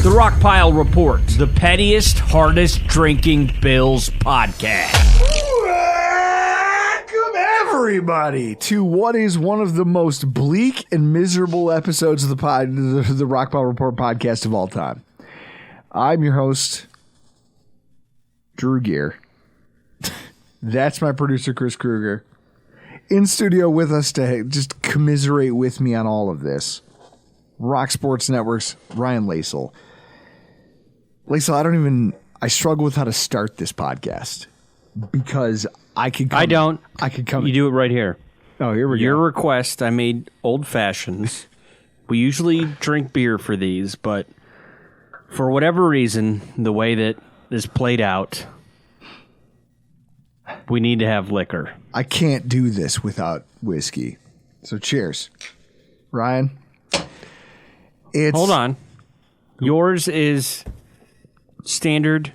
The Rockpile Report, the pettiest, hardest drinking Bills podcast. Welcome, everybody, to what is one of the most bleak and miserable episodes of the Rockpile Report podcast of all time. I'm your host, Drew Gear. That's my producer, Chris Kruger. In studio with us to just commiserate with me on all of this, Rock Sports Network's Ryan Lasal. Lasal, I struggle with how to start this podcast because I could come. I don't. I could come. You do it right here. Oh, here we go. Your request, I made old fashions. We usually drink beer for these, but for whatever reason, the way that this played out, we need to have liquor. I can't do this without whiskey. So cheers. Ryan. Hold on. Yours is standard,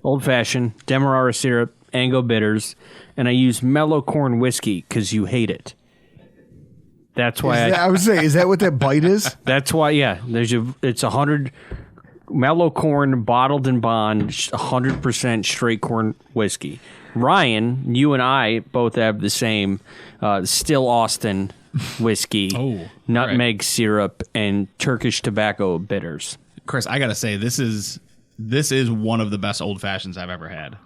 old-fashioned, Demerara syrup, Anglo bitters, and I use mellow corn whiskey because you hate it. That's why I would say, is that what that bite is? That's why, yeah. It's 100 mellow corn, bottled in bond, 100% straight corn whiskey. Ryan, you and I both have the same Still Austin whiskey, nutmeg syrup, and Turkish tobacco bitters. Chris, I gotta say, this is one of the best old fashions I've ever had,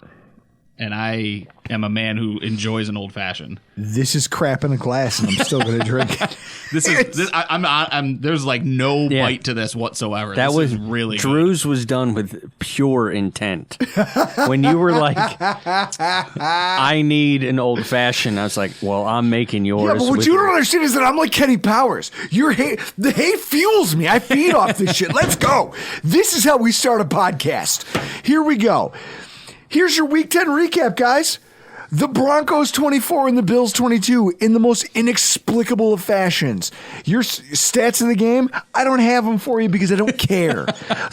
and I am a man who enjoys an old fashioned. This is crap in a glass, and I'm still going to drink it. There's like no bite to this whatsoever. That this was is really Drew's good. was done with pure intent. When you were like, I need an old fashioned, I was like, well, I'm making yours. Yeah, but what you don't understand is that I'm like Kenny Powers. The hate fuels me. I feed off this shit. Let's go. This is how we start a podcast. Here we go. Here's your Week 10 recap, guys. The Broncos 24 and the Bills 22 in the most inexplicable of fashions. Your stats of the game, I don't have them for you because I don't care.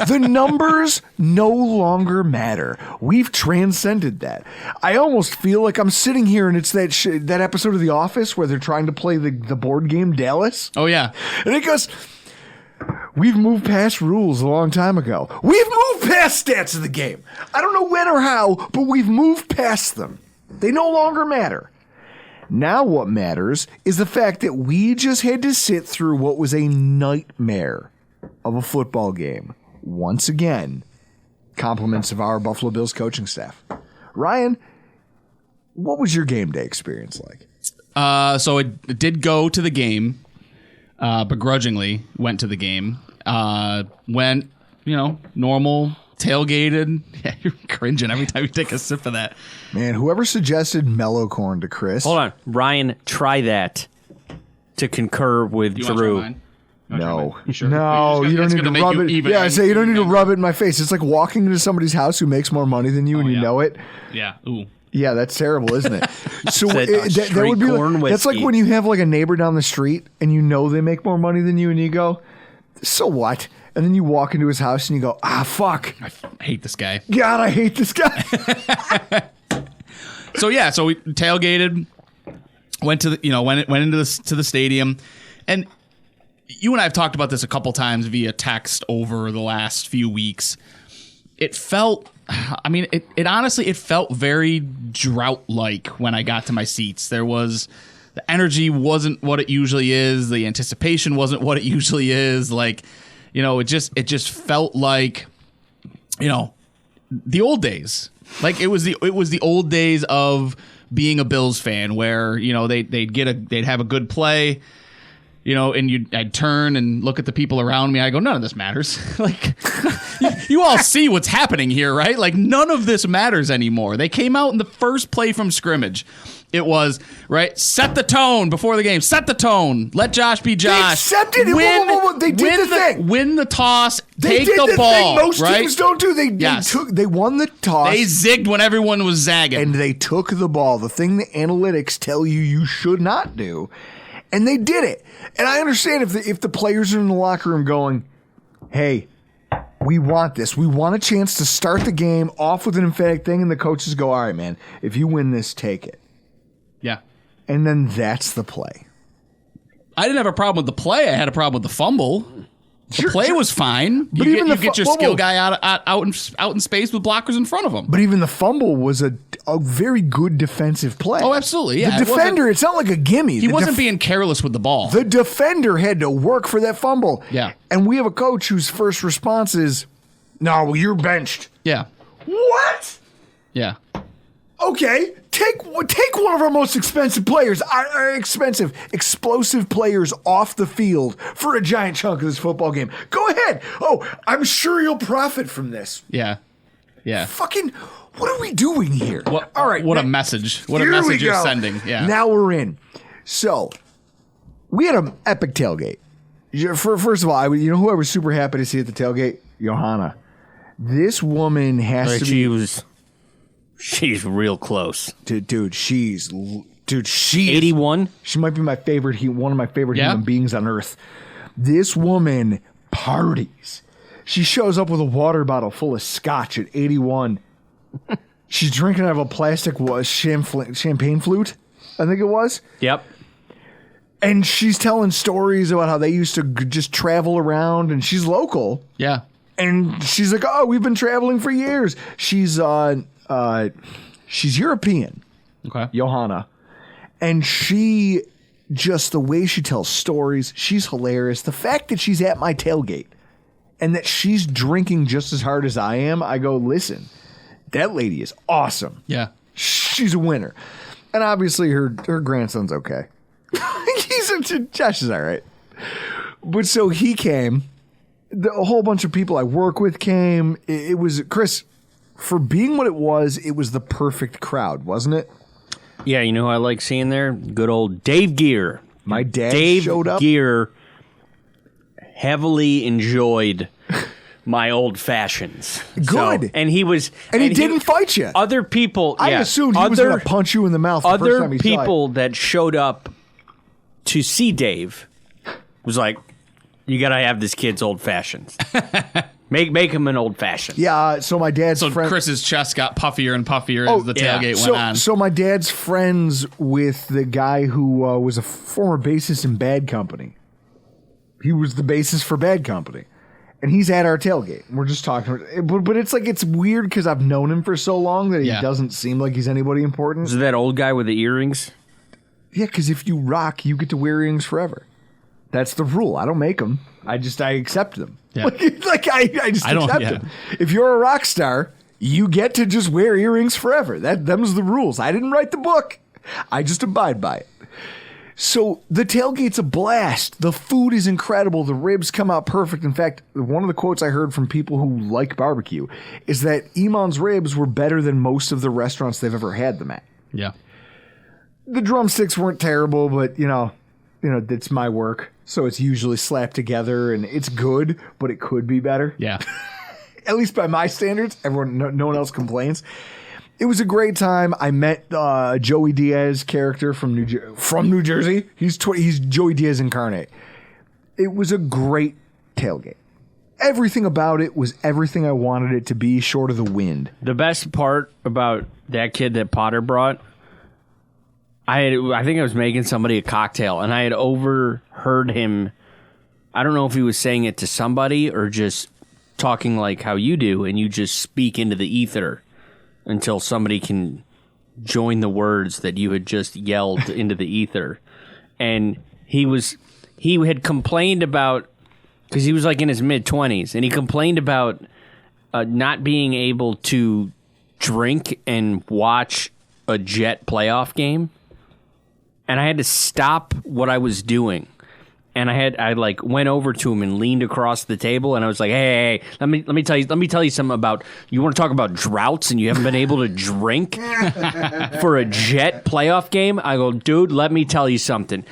The numbers no longer matter. We've transcended that. I almost feel like I'm sitting here and it's that episode of The Office where they're trying to play the board game Dallas. Oh, yeah. And it goes, we've moved past rules a long time ago. We've moved past stats of the game. I don't know when or how, but we've moved past them. They no longer matter. Now what matters is the fact that we just had to sit through what was a nightmare of a football game. Once again, compliments of our Buffalo Bills coaching staff. Ryan, what was your game day experience like? So it did go to the game, begrudgingly went to the game. Went, normal, tailgated. Yeah, you're cringing every time you take a sip of that. Man, whoever suggested mellow corn to Chris. Hold on. Ryan, try that to concur with Drew. No. You sure? No, you don't need to rub it. Yeah, I say you don't need to rub it in my face. It's like walking into somebody's house who makes more money than you and you know it. Yeah. Ooh. Yeah, that's terrible, isn't it? So that would be corn whiskey. That's like when you have like a neighbor down the street and you know they make more money than you and you go, so what? And then you walk into his house and you go, fuck. I hate this guy. God, I hate this guy. So we tailgated, went to the stadium, and you and I have talked about this a couple times via text over the last few weeks. It felt, it honestly felt very drought-like when I got to my seats. The energy wasn't what it usually is. The anticipation wasn't what it usually is. It just felt like, the old days. Like it was the old days of being a Bills fan, where they'd have a good play, and I'd turn and look at the people around me. I go, none of this matters. Like you all see what's happening here, right? Like none of this matters anymore. They came out in the first play from scrimmage. It was, right, set the tone before the game. Set the tone. Let Josh be Josh. They accepted it. They did the thing. Win the toss. They take the ball. Thing most right? teams don't do. They won the toss. They zigged when everyone was zagging. And they took the ball. The thing the analytics tell you should not do. And they did it. And I understand if the players are in the locker room going, hey, we want this. We want a chance to start the game off with an emphatic thing. And the coaches go, all right, man, if you win this, take it. Yeah. And then that's the play. I didn't have a problem with the play. I had a problem with the fumble. The play was fine. You get your skill guy out in space with blockers in front of him. But even the fumble was a very good defensive play. Oh, absolutely. Yeah. The defender, it's not like a gimme. He wasn't being careless with the ball. The defender had to work for that fumble. Yeah. And we have a coach whose first response is, no, you're benched. Yeah. What? Yeah. Okay, take one of our most expensive players, our explosive players off the field for a giant chunk of this football game. Go ahead. Oh, I'm sure you'll profit from this. Yeah. Yeah. Fucking, what are we doing here? All right. What a message. What a message you're sending. Yeah. Now we're in. So, we had an epic tailgate. First of all, you know who I was super happy to see at the tailgate? Johanna. This woman has to be... She's real close. Dude, she's 81. She might be my favorite, one of my favorite human beings on earth. This woman parties. She shows up with a water bottle full of scotch at 81. She's drinking out of a plastic champagne flute, I think it was. Yep. And she's telling stories about how they used to just travel around, and she's local. Yeah. And she's like, oh, we've been traveling for years. She's European. Okay. Johanna. And she, just the way she tells stories, she's hilarious. The fact that she's at my tailgate and that she's drinking just as hard as I am, I go, listen, that lady is awesome. Yeah. She's a winner. And obviously her grandson's okay. Josh is all right. But so he came. A whole bunch of people I work with came. It was, Chris, for being what it was the perfect crowd, wasn't it? Yeah, you know who I like seeing there? Good old Dave Gear. My dad showed up. Dave Gear heavily enjoyed my old fashions. Good. So, and he didn't fight you. Other people, I assumed he was going to punch you in the mouth the first time he saw you. Other people that showed up to see Dave was like, you got to have this kid's old fashions. Make him an old fashioned. Yeah, so my dad's friend. Chris's chest got puffier and puffier as the tailgate went on. So my dad's friends with the guy who was a former bassist in Bad Company. He was the bassist for Bad Company. And he's at our tailgate. We're just talking. But it's like, it's weird because I've known him for so long that he doesn't seem like he's anybody important. Is it that old guy with the earrings? Yeah, because if you rock, you get to wear earrings forever. That's the rule. I don't make them. I accept them. Yeah. I just accept them. If you're a rock star, you get to just wear earrings forever. Them's the rules. I didn't write the book. I just abide by it. So the tailgate's a blast. The food is incredible. The ribs come out perfect. In fact, one of the quotes I heard from people who like barbecue is that Iman's ribs were better than most of the restaurants they've ever had them at. Yeah. The drumsticks weren't terrible, but you know, it's my work. So it's usually slapped together and it's good, but it could be better. Yeah. At least by my standards. No one else complains. It was a great time. I met Joey Diaz character from New Jersey. He's Joey Diaz incarnate. It was a great tailgate. Everything about it was everything I wanted it to be, short of the wind. The best part about that kid that Potter brought, I think I was making somebody a cocktail, and I had overheard him. I don't know if he was saying it to somebody or just talking like how you do, and you just speak into the ether until somebody can join the words that you had just yelled into the ether. And he had complained about, because he was like in his mid-20s, and he complained about not being able to drink and watch a Jet playoff game. And I had to stop what I was doing. And I went over to him and leaned across the table, and I was like, hey, let me tell you something about, you want to talk about droughts and you haven't been able to drink for a Jet playoff game? I go, dude, let me tell you something.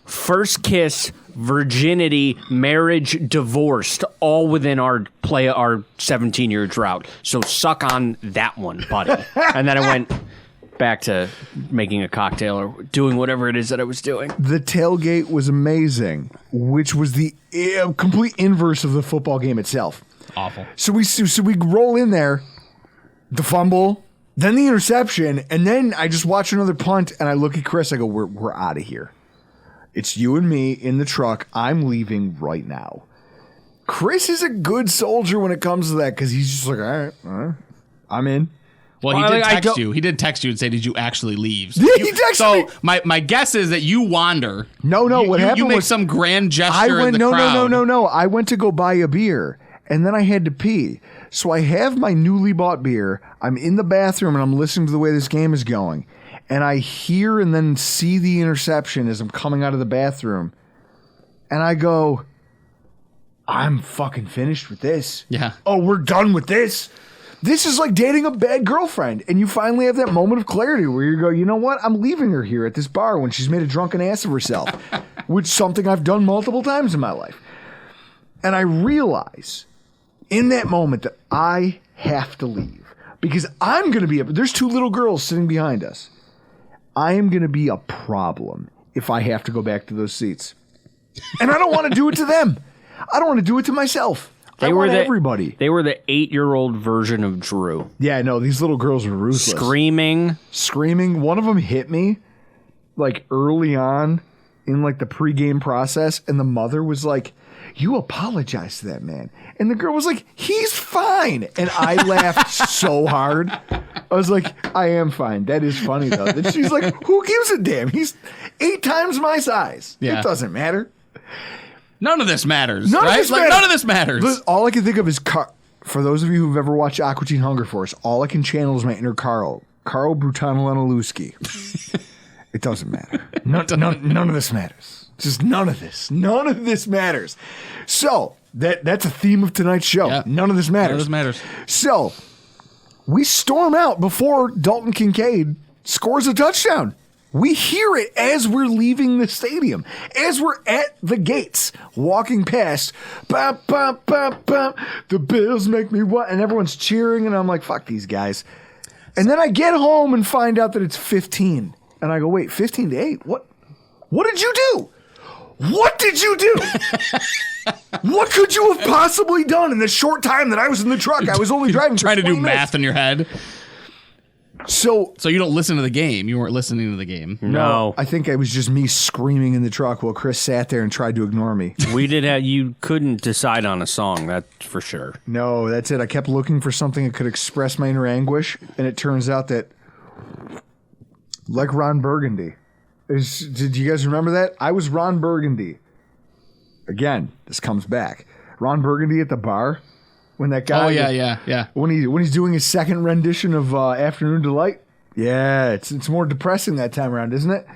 First kiss, virginity, marriage, divorced, all within our 17-year drought. So suck on that one, buddy. And then I went back to making a cocktail or doing whatever it is that I was doing. The tailgate was amazing, which was the complete inverse of the football game itself. Awful. So we roll in there, the fumble, then the interception, and then I just watch another punt, and I look at Chris. I go, "We're out of here. It's you and me in the truck. I'm leaving right now." Chris is a good soldier when it comes to that because he's just like, all right, I'm in. Well, he did text you. He did text you and say, "Did you actually leave?" Yeah, he texted me. My guess is that you wander. No. What happened? You make was some grand gesture in the crowd. No. I went to go buy a beer and then I had to pee. So I have my newly bought beer. I'm in the bathroom and I'm listening to the way this game is going, and I hear and then see the interception as I'm coming out of the bathroom, and I go, "I'm fucking finished with this." Yeah. Oh, we're done with this. This is like dating a bad girlfriend, and you finally have that moment of clarity where you go, you know what? I'm leaving her here at this bar when she's made a drunken ass of herself, which is something I've done multiple times in my life. And I realize in that moment that I have to leave because I'm going to be there's two little girls sitting behind us. I am going to be a problem if I have to go back to those seats. And I don't want to do it to them. I don't want to do it to myself. Everybody. They were the 8-year-old version of Drew. Yeah, no, these little girls were ruthless. Screaming. One of them hit me like early on in like the pregame process, and the mother was like, "You apologize to that man." And the girl was like, "He's fine." And I laughed so hard. I was like, I am fine. That is funny though. That she's like, who gives a damn? He's 8 times my size. Yeah. It doesn't matter. None of this matters. None of this matters. All I can think of is for those of you who've ever watched Aqua Teen Hunger Force, all I can channel is my inner Carl Brutanolowski. It doesn't matter. None of this matters. Just none of this. None of this matters. So that's a theme of tonight's show. Yeah. None of this matters. None of this matters. So we storm out before Dalton Kincaid scores a touchdown. We hear it as we're leaving the stadium, as we're at the gates, walking past. Bum, bum, bum, bum, the Bills make me what? And everyone's cheering, and I'm like, fuck these guys. And then I get home and find out that it's 15. And I go, wait, 15-8? What did you do? What did you do? What could you have possibly done in the short time that I was in the truck? I was only driving trying for 20 to do minutes. math in your head. So you don't listen to the game. You weren't listening to the game. No. I think it was just me screaming in the truck while Chris sat there and tried to ignore me. You couldn't decide on a song, that's for sure. No, that's it. I kept looking for something that could express my inner anguish, and it turns out that, like Ron Burgundy. Did you guys remember that? I was Ron Burgundy. Again, this comes back. Ron Burgundy at the bar. When that guy, yeah. When he's doing his second rendition of Afternoon Delight, yeah, it's more depressing that time around, isn't it?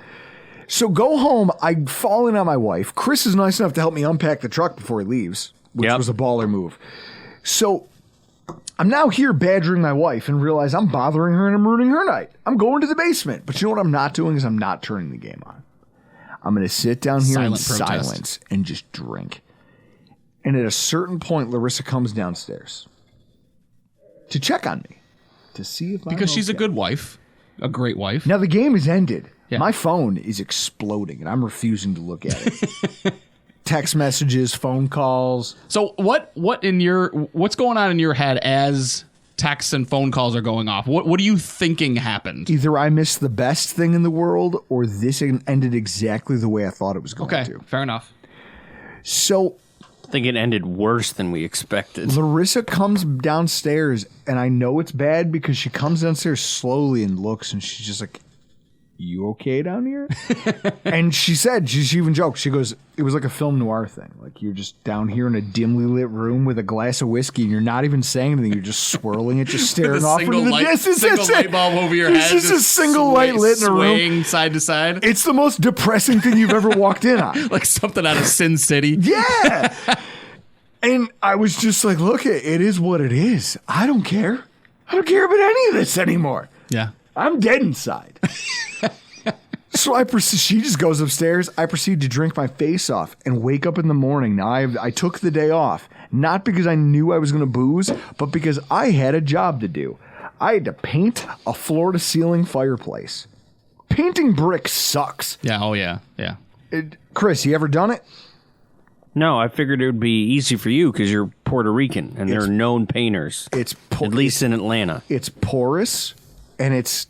So go home. I fall in on my wife. Chris is nice enough to help me unpack the truck before he leaves, which was a baller move. So I'm now here badgering my wife and realize I'm bothering her and I'm ruining her night. I'm going to the basement, but you know what I'm not doing is I'm not turning the game on. I'm going to sit down here in silence and just drink. And at a certain point, Larissa comes downstairs to check on me, to see if because she's a good wife, a great wife. Now the game is ended. Yeah. My phone is exploding, and I'm refusing to look at it. Text messages, phone calls. So what's going on in your head as texts and phone calls are going off? What are you thinking happened? Either I missed the best thing in the world, or this ended exactly the way I thought it was going to. Okay, fair enough. So I think it ended worse than we expected. Larissa comes downstairs, and I know it's bad because she comes downstairs slowly and looks, and she's just like, "You okay down here?" And she said, she even joked, she goes, it was like a film noir thing. Like you're just down here in a dimly lit room with a glass of whiskey, and you're not even saying anything. You're just swirling it, just staring off into the distance. Single light bulb over your head. It's just a single light lit in a room. Swaying side to side. It's the most depressing thing you've ever walked in on. Like something out of Sin City. Yeah. And I was just like, look, it is what it is. I don't care. I don't care about any of this anymore. Yeah. I'm dead inside. So she just goes upstairs. I proceed to drink my face off and wake up in the morning. Now I took the day off, not because I knew I was going to booze, but because I had a job to do. I had to paint a floor-to-ceiling fireplace. Painting bricks sucks. Yeah. Oh yeah. Yeah. Chris, you ever done it? No, I figured it would be easy for you because you're Puerto Rican and they're known painters. At least in Atlanta. It's porous and it's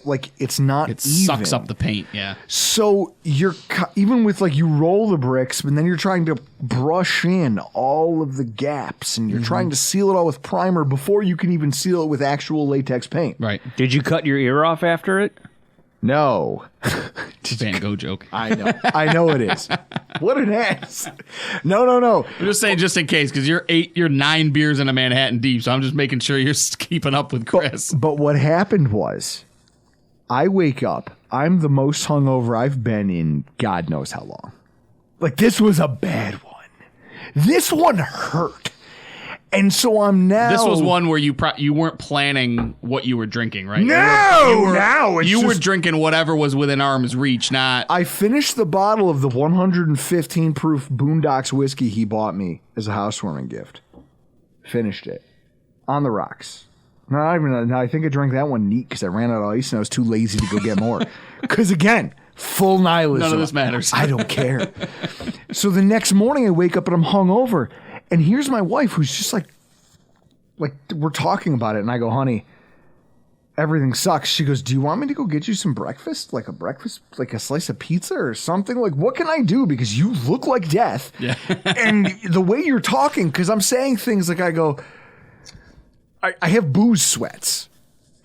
like it's not It even. sucks up the paint. Yeah. So you're even with like you roll the bricks, but then you're trying to brush in all of the gaps, and you're trying to seal it all with primer before you can even seal it with actual latex paint. Right. Did you cut your ear off after it? No. Van Gogh joke. I know it is. What an ass. No. I'm just saying, just in case, because you're 9 beers in a Manhattan deep, so I'm just making sure you're keeping up with Chris. But what happened was, I wake up. I'm the most hungover I've been in God knows how long. Like, this was a bad one. This one hurt. And so I'm now... This was one where you weren't planning what you were drinking, right? You were drinking whatever was within arm's reach, not... I finished the bottle of the 115 proof Boondocks whiskey he bought me as a housewarming gift. Finished it. On the rocks. Not even... I think I drank that one neat because I ran out of ice and I was too lazy to go get more. Because again, full nihilism. None of this matters. I don't care. So the next morning I wake up and I'm hungover. And here's my wife who's just like we're talking about it. And I go, honey, everything sucks. She goes, do you want me to go get you some breakfast? Like a slice of pizza or something? Like, what can I do? Because you look like death. Yeah. And the way you're talking, because I'm saying things like I go, I have booze sweats.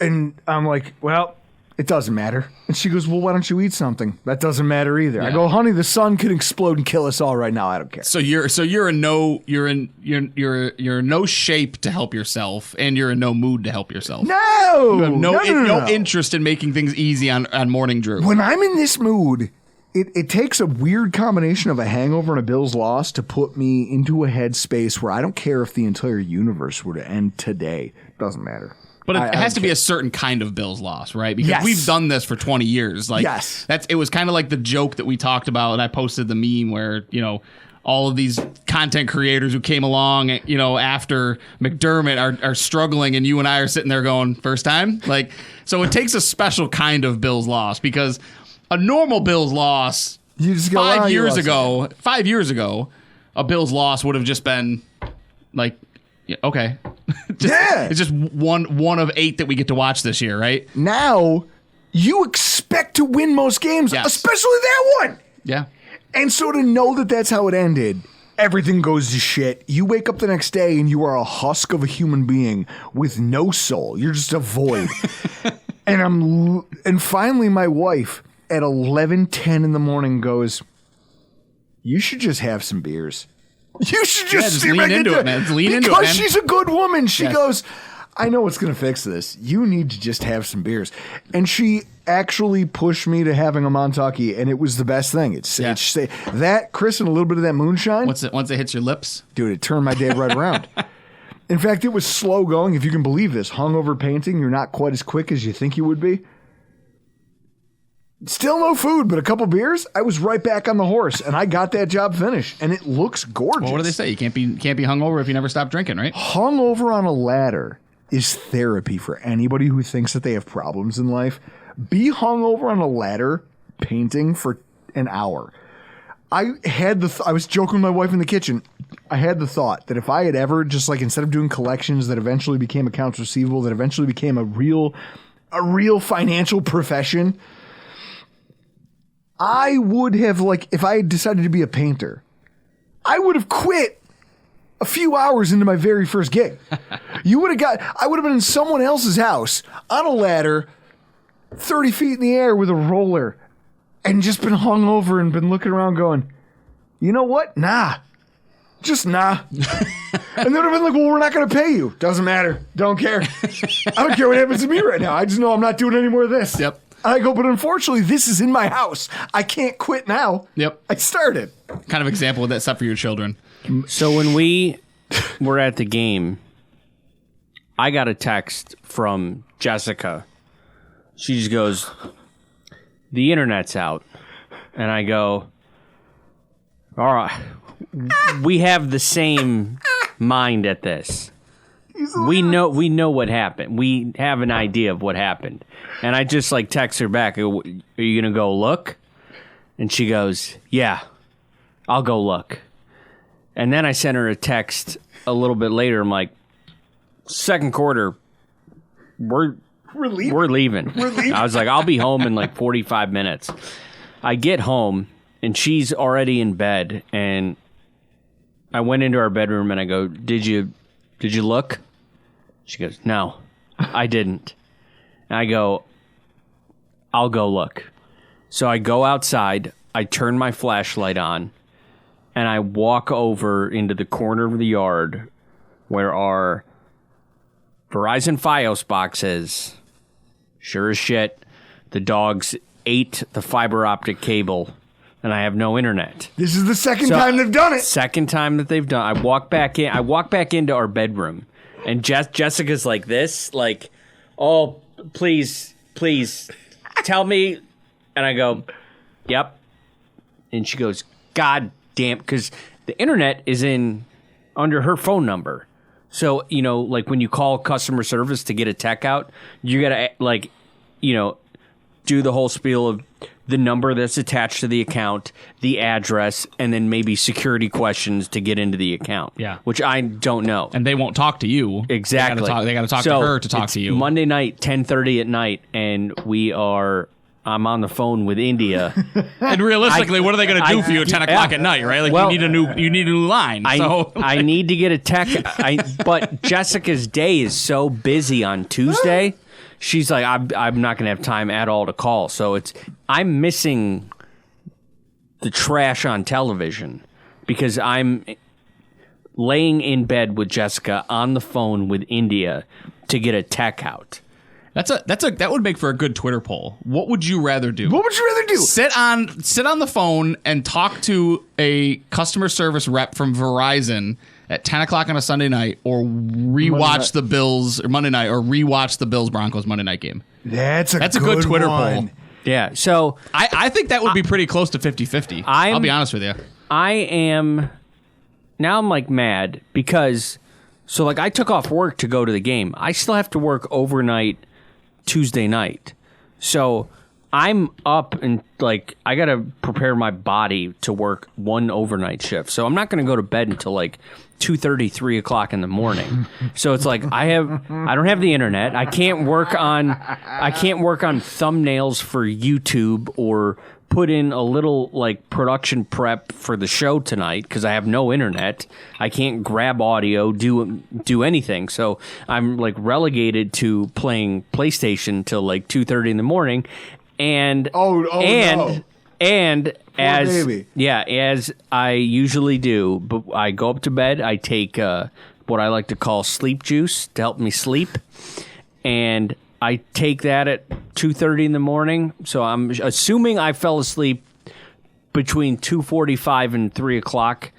And I'm like, well, it doesn't matter. And she goes, well, why don't you eat something? That doesn't matter either. Yeah. I go, honey, the sun could explode and kill us all right now. I don't care. So you're in no shape to help yourself, and you're in no mood to help yourself. No, You have no no. interest in making things easy on Morning Drew. When I'm in this mood, it takes a weird combination of a hangover and a Bills loss to put me into a headspace where I don't care if the entire universe were to end today. Doesn't matter. But I it has to be a certain kind of Bills loss, right? Because Yes. we've done this for 20 years. Like, Yes. it was kind of like the joke that we talked about, and I posted the meme where, all of these content creators who came along, after McDermott are struggling, and you and I are sitting there going, first time? Like, so it takes a special kind of Bills loss, because a normal Bills loss You just go, 5 you years lost ago, a Bills loss would have just been like, yeah, okay. It's just one of 8 that we get to watch this year, right? Now, you expect to win most games, Yes. especially that one. Yeah. And so to know that that's how it ended, everything goes to shit. You wake up the next day and you are a husk of a human being with no soul. You're just a void. And finally my wife at 11:10 in the morning goes, you should just have some beers. You should just lean into it, man. Just lean into it, man. Because she's a good woman. She Yes. goes, I know what's going to fix this. You need to just have some beers. And actually pushed me to having a Montauk, and it was the best thing. It's that, Chris, and a little bit of that moonshine. Once it hits your lips. Dude, it turned my day right around. In fact, it was slow going, if you can believe this. Hungover painting, you're not quite as quick as you think you would be. Still no food, but a couple beers. I was right back on the horse, and I got that job finished, and it looks gorgeous. Well, what do they say? You can't be hungover if you never stop drinking, right? Hungover on a ladder is therapy for anybody who thinks that they have problems in life. Be hungover on a ladder painting for an hour. I was joking with my wife in the kitchen. I had the thought that if I had ever just instead of doing collections that eventually became accounts receivable, that eventually became a real financial profession, I would have if I had decided to be a painter, I would have quit a few hours into my very first gig. I would have been in someone else's house on a ladder, 30 feet in the air with a roller, and just been hung over and been looking around going, you know what? Nah. Just nah. And they would have been like, well, we're not going to pay you. Doesn't matter. Don't care. I don't care what happens to me right now. I just know I'm not doing any more of this. Yep. I go, but unfortunately, this is in my house. I can't quit now. Yep. I started. Kind of example of that stuff for your children. So when we were at the game, I got a text from Jessica. She just goes, the internet's out. And I go, all right, we have the same mind at this. We know what happened. We have an idea of what happened. And I just text her back, are you going to go look? And she goes, yeah, I'll go look. And then I sent her a text a little bit later. I'm like, second quarter, we're We're leaving. We're leaving. I was like, I'll be home in like 45 minutes. I get home, and she's already in bed, and I went into our bedroom, and I go, Did you look? She goes, no, I didn't. And I go, I'll go look. So I go outside, I turn my flashlight on, and I walk over into the corner of the yard where our Verizon Fios box is. Sure as shit, the dogs ate the fiber optic cable, and I have no internet. This is the second time they've done it. Second time that they've done. I walk back into our bedroom, and Jessica's like this, like, oh, please, tell me. And I go, yep. And she goes, God damn, because the internet is under her phone number. So, like when you call customer service to get a tech out, you got to, do the whole spiel of the number that's attached to the account, the address, and then maybe security questions to get into the account. Yeah. Which I don't know. And they won't talk to you. Exactly. They got to talk to her to talk to you. Monday night, 10:30 at night, and I'm on the phone with India. And realistically, what are they going to do for you at 10 o'clock at night, right? Like, well, you need a new line. I need to get a tech. But Jessica's day is so busy on Tuesday. She's like, I'm not going to have time at all to call. So I'm missing the trash on television because I'm laying in bed with Jessica on the phone with India to get a tech out. That would make for a good Twitter poll. What would you rather do? What would you rather do? Sit on the phone and talk to a customer service rep from Verizon at 10 o'clock on a Sunday night, or rewatch the Bills or Monday night, or rewatch the Bills Broncos Monday night game. That's a good Twitter one. poll. Yeah. So I think that would be pretty close to 50-50. I'll be honest with you. I'm like mad because I took off work to go to the game. I still have to work overnight Tuesday night. So I'm up and I got to prepare my body to work one overnight shift. So I'm not going to go to bed until 2:30, 3 o'clock in the morning. So it's I don't have the internet. I can't work on thumbnails for YouTube or put in a little production prep for the show tonight because I have no internet. I can't grab audio, do anything. So I'm relegated to playing PlayStation till 2:30 in the morning. And no. And as baby. As I usually do, but I go up to bed, I take what I like to call sleep juice to help me sleep, and I take that at 2:30 in the morning. So I'm assuming I fell asleep between 2:45 and 3 o'clock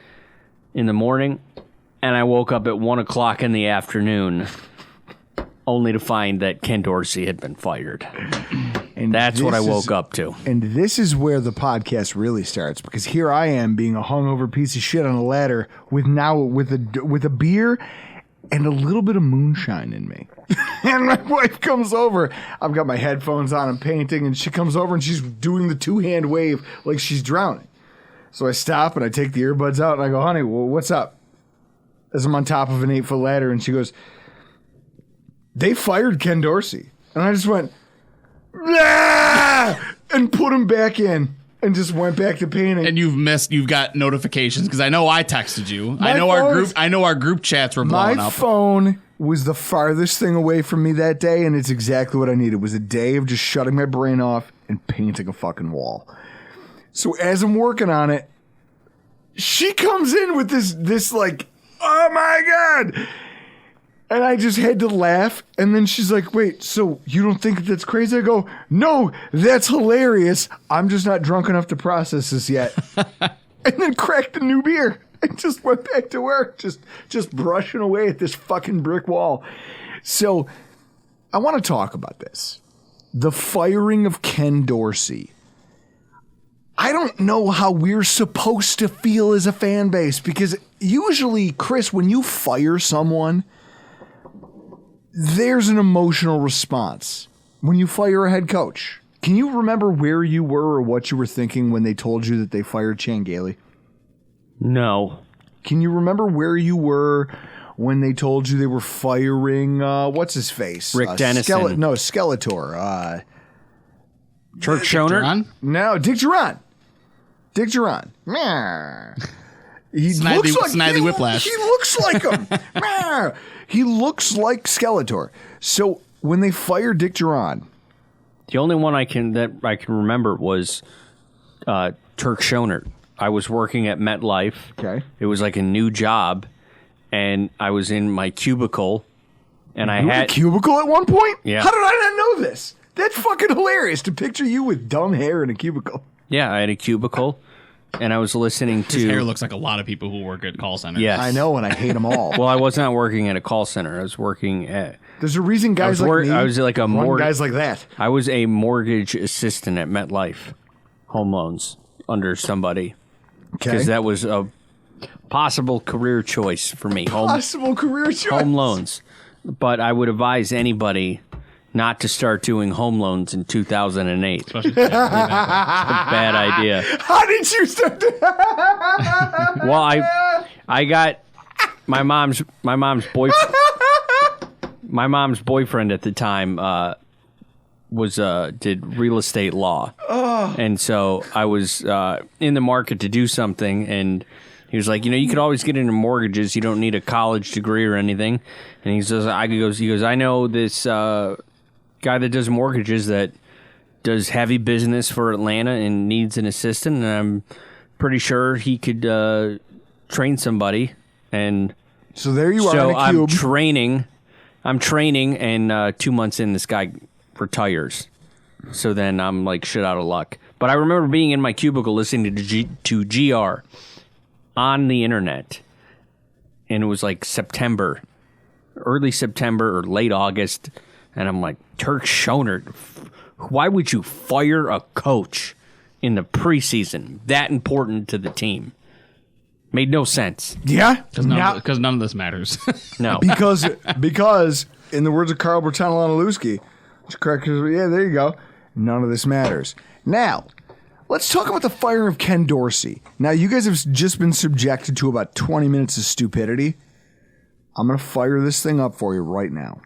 in the morning, and I woke up at 1 o'clock in the afternoon, only to find that Ken Dorsey had been fired. And that's what I woke up to. And this is where the podcast really starts, because here I am being a hungover piece of shit on a ladder with a beer and a little bit of moonshine in me. And my wife comes over. I've got my headphones on. I'm painting, and she comes over and she's doing the two-hand wave like she's drowning. So I stop and I take the earbuds out and I go, honey, well, what's up? As I'm on top of an 8-foot ladder, and she goes, they fired Ken Dorsey. And I just went, ah! And put him back in and just went back to painting. And you've got notifications because I know I texted you. I know our group chats were blowing up. My phone was the farthest thing away from me that day, and it's exactly what I needed. It was a day of just shutting my brain off and painting a fucking wall. So as I'm working on it, she comes in with this oh my God. And I just had to laugh. And then she's like, wait, so you don't think that's crazy? I go, no, that's hilarious. I'm just not drunk enough to process this yet. And then cracked a new beer and just went back to work, just brushing away at this fucking brick wall. So I want to talk about this. The firing of Ken Dorsey. I don't know how we're supposed to feel as a fan base, because usually, Chris, when you fire someone, there's an emotional response. When you fire a head coach, can you remember where you were or what you were thinking when they told you that they fired Chan Gailey? No. Can you remember where you were when they told you they were firing, what's his face? Rick Dennison. Skeletor. Turk Schoner? Ron? No, Dick Duran. Dick Duran. He Snidely Whiplash. He looks like him. He looks like Skeletor. So when they fired Dick Duran, The only one I can remember was Turk Schoner. I was working at MetLife. Okay. It was like a new job, and I was in my cubicle, and I you were in had a cubicle at one point? Yeah. How did I not know this? That's fucking hilarious to picture you with dumb hair in a cubicle. Yeah, I had a cubicle, and I was listening to. His hair looks like a lot of people who work at call centers. Yes. I know, and I hate them all. Well, I was not working at a call center. I was working at. There's a reason guys like me. I was like a run guys like that. I was a mortgage assistant at MetLife, home loans under somebody, Okay. because that was a possible career choice for me. Possible career choice. Home loans, but I would advise anybody not to start doing home loans in 2008. Especially Bad idea. How did you start to... Well, I got my mom's boyfriend. My mom's boyfriend at the time did real estate law, and so I was in the market to do something, and he was like, you could always get into mortgages. You don't need a college degree or anything. And he goes, I know this guy that does mortgages that does heavy business for Atlanta and needs an assistant, and I'm pretty sure he could train somebody. And So there you are so in a cube. I'm training, and 2 months in, this guy retires. So then I'm like shit out of luck. But I remember being in my cubicle listening to GR on the internet, and it was like September, early September or late August, and I'm like, Turk Schoner, why would you fire a coach in the preseason that important to the team? Made no sense. Yeah? Because none of this matters. No. Because in the words of Carl Bertanelli-Lewski, yeah, there you go. None of this matters. Now, let's talk about the firing of Ken Dorsey. Now, you guys have just been subjected to about 20 minutes of stupidity. I'm going to fire this thing up for you right now.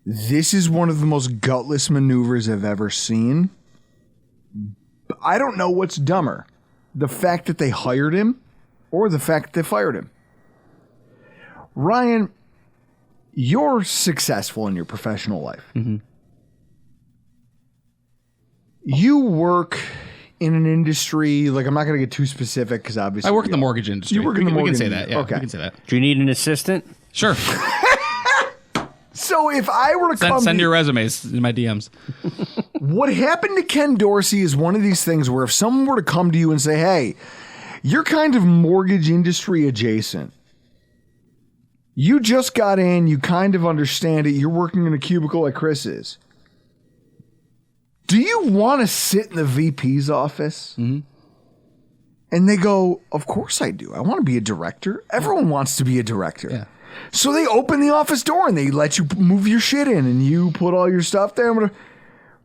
This is one of the most gutless maneuvers I've ever seen. I don't know what's dumber. The fact that they hired him or the fact that they fired him. Ryan, you're successful in your professional life. Mm-hmm. You work in an industry, like I'm not going to get too specific because obviously I work in the mortgage industry. You work in the mortgage We can say that. Yeah, okay. we can say that. Do you need an assistant? Sure. So if I were to Send your resumes in my DMs. What happened to Ken Dorsey is one of these things where if someone were to come to you and say, hey, you're kind of mortgage industry adjacent. You just got in, you kind of understand it, you're working in a cubicle like Chris is. Do you want to sit in the VP's office? Mm-hmm. And they go, of course I do. I want to be a director. Everyone wants to be a director. Yeah. So they open the office door and they let you move your shit in and you put all your stuff there.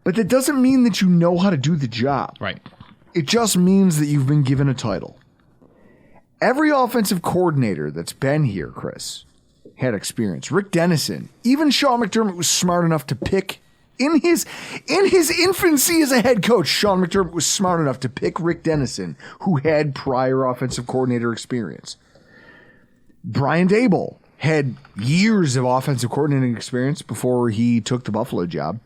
But that doesn't mean that you know how to do the job. Right. It just means that you've been given a title. Every offensive coordinator that's been here, Chris, had experience. Rick Dennison, even Sean McDermott was smart enough to pick in his infancy as a head coach. Sean McDermott was smart enough to pick Rick Dennison, who had prior offensive coordinator experience. Brian Daboll had years of offensive coordinating experience before he took the Buffalo job.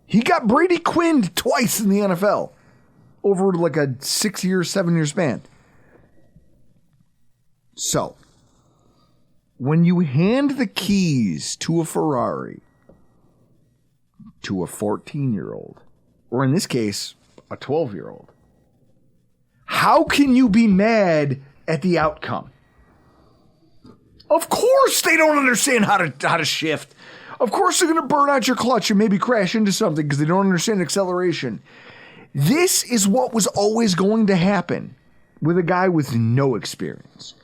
He got Brady Quinned twice in the NFL over like a 6-year, 7-year span. So, when you hand the keys to a Ferrari to a 14-year-old, or in this case, a 12-year-old, how can you be mad at the outcome? Of course they don't understand how to shift. Of course they're going to burn out your clutch and maybe crash into something because they don't understand acceleration. This is what was always going to happen with a guy with no experience.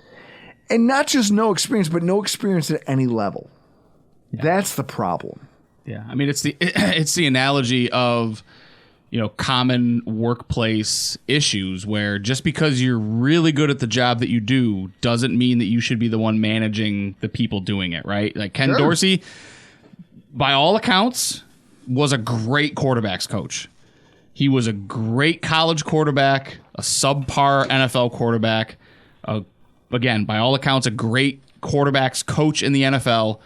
And not just no experience, but no experience at any level. Yeah. That's the problem. Yeah, I mean it's the analogy of common workplace issues where just because you're really good at the job that you do doesn't mean that you should be the one managing the people doing it, right? Like Ken Dorsey, by all accounts, was a great quarterbacks coach. He was a great college quarterback, a subpar NFL quarterback. Again, by all accounts, a great quarterbacks coach in the NFL.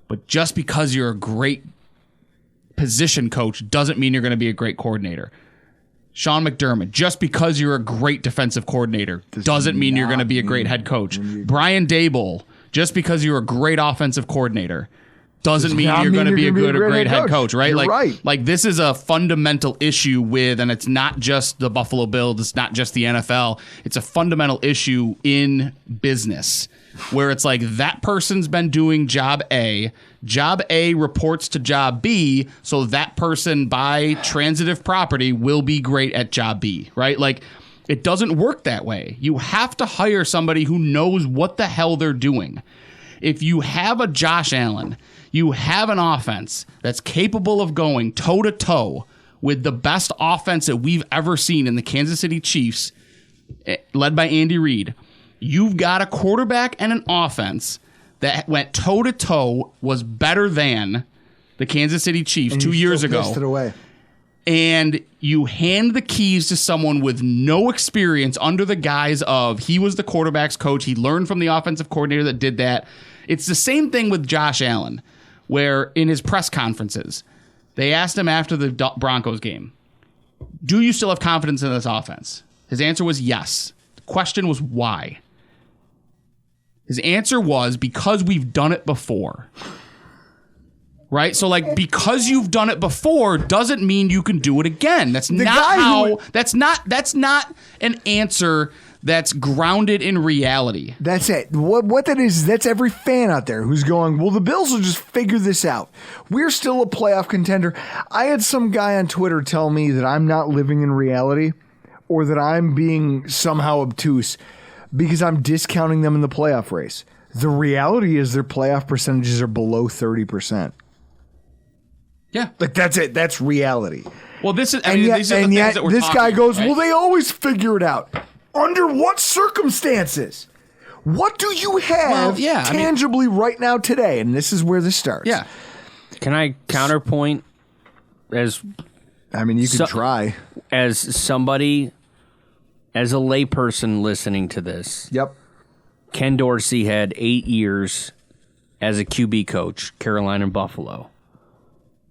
But just because you're a great position coach doesn't mean you're going to be a great coordinator. Sean McDermott, just because you're a great defensive coordinator doesn't mean you're going to be a great head coach. Brian Daboll, just because you're a great offensive coordinator doesn't mean you're going to be a great head coach, right? You're right. Like this is a fundamental issue with, and it's not just the Buffalo Bills, it's not just the NFL. It's a fundamental issue in business where it's like that person's been doing job A. Job A reports to job B, so that person by transitive property will be great at job B, right? Like it doesn't work that way. You have to hire somebody who knows what the hell they're doing. If you have a Josh Allen, you have an offense that's capable of going toe-to-toe with the best offense that we've ever seen in the Kansas City Chiefs, led by Andy Reid. You've got a quarterback and an offense that went toe-to-toe, was better than the Kansas City Chiefs 2 years ago. Pissed it away. And you hand the keys to someone with no experience under the guise of he was the quarterback's coach. He learned from the offensive coordinator that did that. It's the same thing with Josh Allen, where in his press conferences, they asked him after the Broncos game, do you still have confidence in this offense? His answer was yes. The question was why? His answer was because we've done it before. Right? So like because you've done it before doesn't mean you can do it again. That's not an answer that's grounded in reality. That's it. What that is, that's every fan out there who's going, well, the Bills will just figure this out. We're still a playoff contender. I had some guy on Twitter tell me that I'm not living in reality or that I'm being somehow obtuse because I'm discounting them in the playoff race. The reality is their playoff percentages are below 30%. Yeah. Like, that's it. That's reality. Well, this is, these are the things that we're this guy goes, right? Well, they always figure it out. Under what circumstances? What do you have tangibly right now today? And this is where this starts. Yeah. Can I counterpoint you can try. As somebody, as a layperson listening to this. Yep. Ken Dorsey had 8 years as a QB coach, Carolina and Buffalo.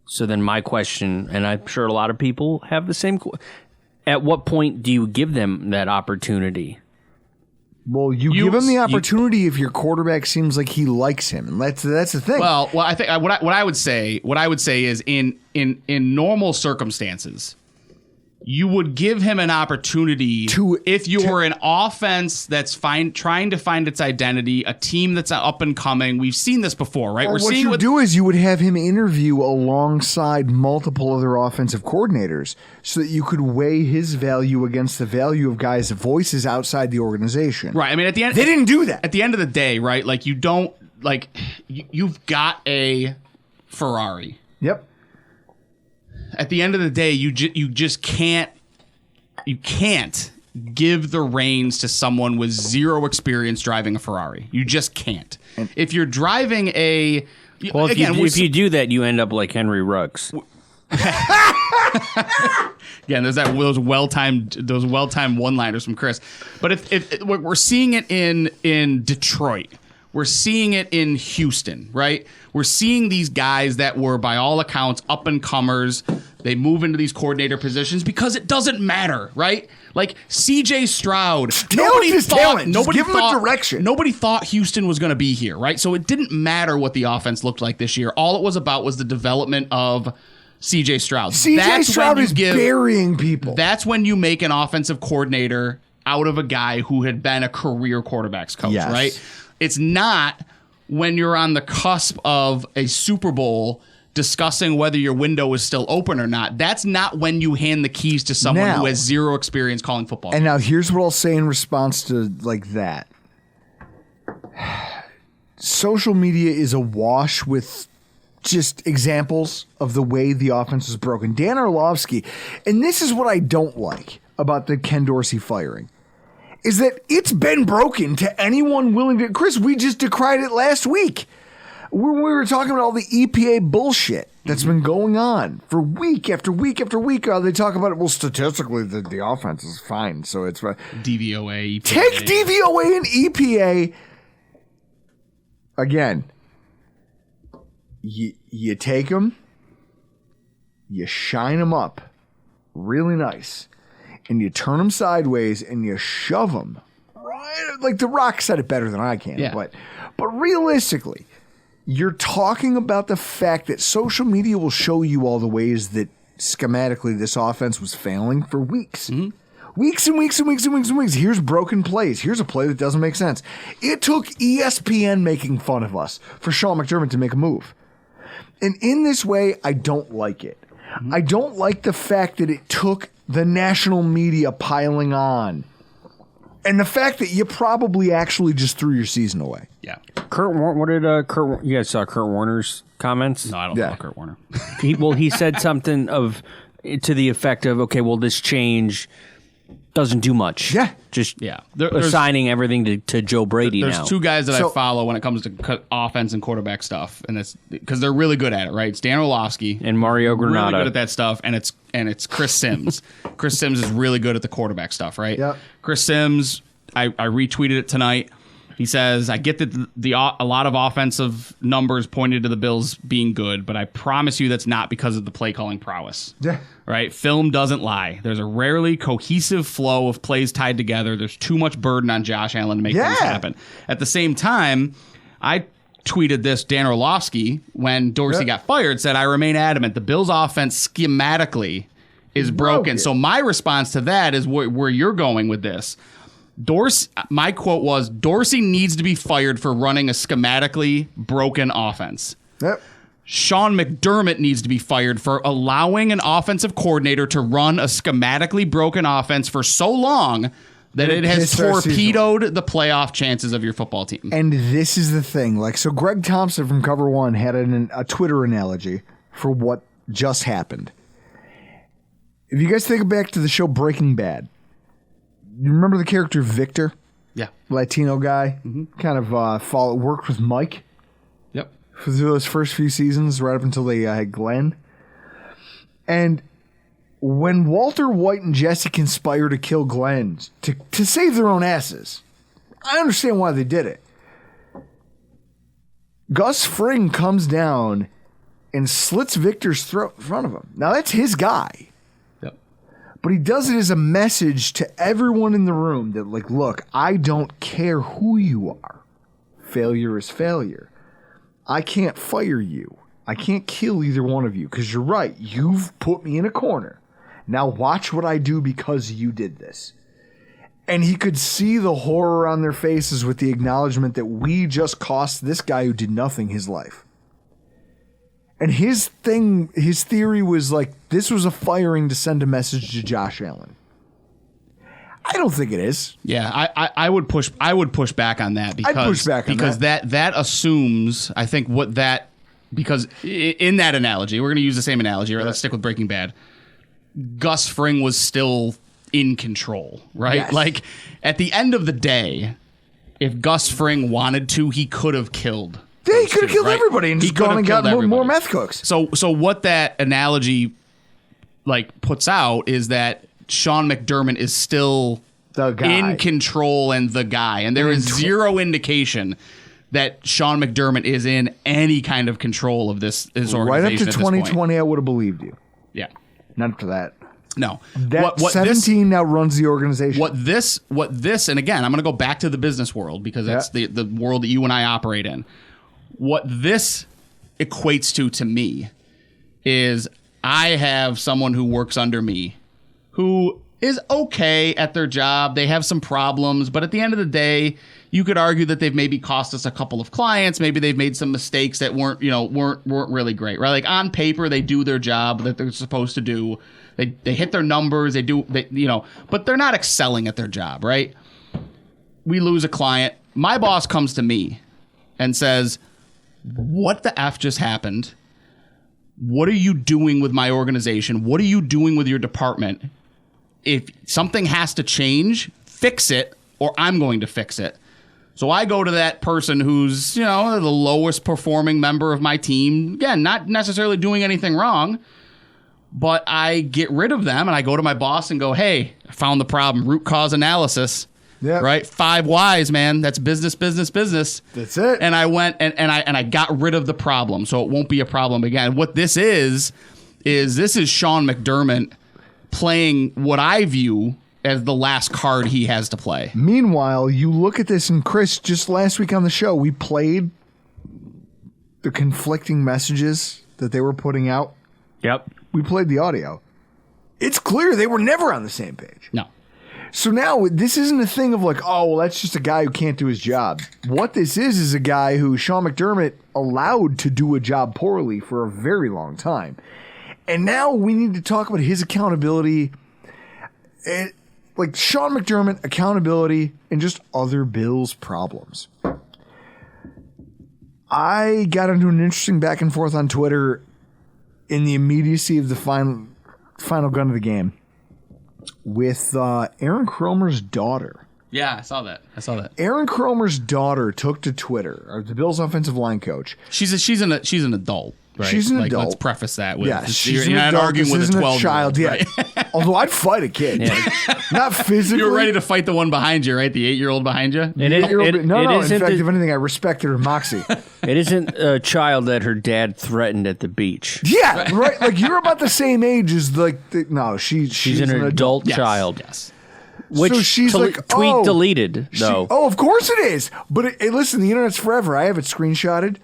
So then my question, and I'm sure a lot of people have the same question. At what point do you give them that opportunity? Well, you give him the opportunity if your quarterback seems like he likes him, and that's the thing. Well, I think what I would say is in normal circumstances, you would give him an opportunity if you're an offense that's trying to find its identity, a team that's up and coming. We've seen this before, right? Or what you do is you would have him interview alongside multiple other offensive coordinators so that you could weigh his value against the value of guys' voices outside the organization. Right. I mean, at the end, they didn't do that. At the end of the day, right? Like you've got a Ferrari. Yep. At the end of the day, you just can't give the reins to someone with zero experience driving a Ferrari. You just can't. And if you're driving if you do that, you end up like Henry Ruggs. Again, there's those well-timed one-liners from Chris. But if we're seeing it in Detroit. We're seeing it in Houston, right? We're seeing these guys that were, by all accounts, up-and-comers. They move into these coordinator positions because it doesn't matter, right? Like C.J. Stroud. Nobody give him a direction. Nobody thought Houston was going to be here, right? So it didn't matter what the offense looked like this year. All it was about was the development of C.J. Stroud. C.J. Stroud is burying people. That's when you make an offensive coordinator out of a guy who had been a career quarterbacks coach, right? It's not when you're on the cusp of a Super Bowl discussing whether your window is still open or not. That's not when you hand the keys to someone who has zero experience calling football. And now here's what I'll say in response to like that. Social media is awash with just examples of the way the offense was broken. Dan Orlovsky, and this is what I don't like about the Ken Dorsey firing, is that it's been broken to anyone willing to. Chris, we just decried it last week. When we were talking about all the EPA bullshit that's been going on for week after week after week. They talk about it. Well, statistically, the offense is fine. So it's DVOA, EPA. Take DVOA and EPA. Again, you take them, you shine them up really nice, and you turn them sideways and you shove them. Right? Like The Rock said it better than I can. Yeah. But realistically, you're talking about the fact that social media will show you all the ways that schematically this offense was failing for weeks. Mm-hmm. Weeks and weeks and weeks and weeks and weeks. Here's broken plays. Here's a play that doesn't make sense. It took ESPN making fun of us for Sean McDermott to make a move. And in this way, I don't like it. Mm-hmm. I don't like the fact that it took the national media piling on. And the fact that you probably actually just threw your season away. Yeah. What did Kurt? You guys saw Kurt Warner's comments? No, I don't know Kurt Warner. He said something to the effect of, okay, well, this change doesn't do much. Yeah. Just Yeah. assigning everything to Joe Brady now. There's two guys that I follow when it comes to offense and quarterback stuff, and that's because they're really good at it, right? It's Dan Orlovsky and Mario Granada. Really good at that stuff, and it's Chris Sims. Chris Sims is really good at the quarterback stuff, right? Yep. Chris Sims, I retweeted it tonight. He says, I get that a lot of offensive numbers pointed to the Bills being good, but I promise you that's not because of the play calling prowess. Yeah. Right? Film doesn't lie. There's a rarely cohesive flow of plays tied together. There's too much burden on Josh Allen to make things happen. At the same time, I tweeted this, Dan Orlovsky, when Dorsey got fired, said, I remain adamant. The Bills' offense schematically is broken. So my response to that is where you're going with this. My quote was, Dorsey needs to be fired for running a schematically broken offense. Yep. Sean McDermott needs to be fired for allowing an offensive coordinator to run a schematically broken offense for so long that it has torpedoed the playoff chances of your football team. And this is the thing. So Greg Thompson from Cover One had a Twitter analogy for what just happened. If you guys think back to the show Breaking Bad, you remember the character Victor? Yeah. Latino guy. Mm-hmm. Kind of worked with Mike. Yep. For those first few seasons, right up until they had Glenn. And when Walter White and Jesse conspire to kill Glenn to save their own asses, I understand why they did it. Gus Fring comes down and slits Victor's throat in front of him. Now, that's his guy. But he does it as a message to everyone in the room that, look, I don't care who you are. Failure is failure. I can't fire you. I can't kill either one of you because you're right. You've put me in a corner. Now watch what I do because you did this. And he could see the horror on their faces with the acknowledgement that we just cost this guy who did nothing his life. And his theory was this was a firing to send a message to Josh Allen. I don't think it is. Yeah, I would push back on that because that assumes, I think, because in that analogy, we're going to use the same analogy, right? Let's stick with Breaking Bad. Gus Fring was still in control, right? Yes. At the end of the day, if Gus Fring wanted to, he could have killed. Yeah, he could have killed everybody and just gone and gotten more meth cooks. So what that analogy puts out is that Sean McDermott is still the guy in control and the guy, and there is zero indication that Sean McDermott is in any kind of control of this organization. Right up to 2020, I would have believed you. Yeah, not after that. No, that 17 now runs the organization. What this, and again, I'm going to go back to the business world because that's the world that you and I operate in. What this equates to me is I have someone who works under me who is okay at their job. They have some problems, but at the end of the day, you could argue that they've maybe cost us a couple of clients. Maybe they've made some mistakes that weren't really great, right? On paper, they do their job that they're supposed to do. They hit their numbers. But they're not excelling at their job, right? We lose a client. My boss comes to me and says, what the F just happened? what are you doing with my organization? What are you doing with your department? If something has to change, fix it, or I'm going to fix it. So I go to that person who's, the lowest performing member of my team. Again, not necessarily doing anything wrong, but I get rid of them and I go to my boss and go, hey, I found the problem. Root cause analysis. Yep. Right? 5 whys, man. That's business, business, business. That's it. And I went and I got rid of the problem, so it won't be a problem again. What this is Sean McDermott playing what I view as the last card he has to play. Meanwhile, you look at this, and Chris, just last week on the show, we played the conflicting messages that they were putting out. Yep. We played the audio. It's clear they were never on the same page. No. So now this isn't a thing of like, oh, well, that's just a guy who can't do his job. What this is a guy who Sean McDermott allowed to do a job poorly for a very long time. And now we need to talk about his accountability. Like Sean McDermott, accountability, and just other Bills problems. I got into an interesting back and forth on Twitter in the immediacy of the final gun of the game with Aaron Cromer's daughter. Yeah, I saw that. Aaron Cromer's daughter took to Twitter, or the Bills' offensive line coach. She's an adult. Right? She's an adult. Let's preface that with she's you're an not adult. arguing This with a isn't 12-year-old child. Yeah. Right? Although I'd fight a kid. Yeah. Not physically. You were ready to fight the one behind you, right? The 8-year-old behind you? No. In fact, if anything, I respected her moxie. It isn't a child that her dad threatened at the beach. Yeah, right. Like you're about the same age as she's an adult child. Yes. Which so she's tweet deleted, though. Of course it is. But listen, the internet's forever. I have it screenshotted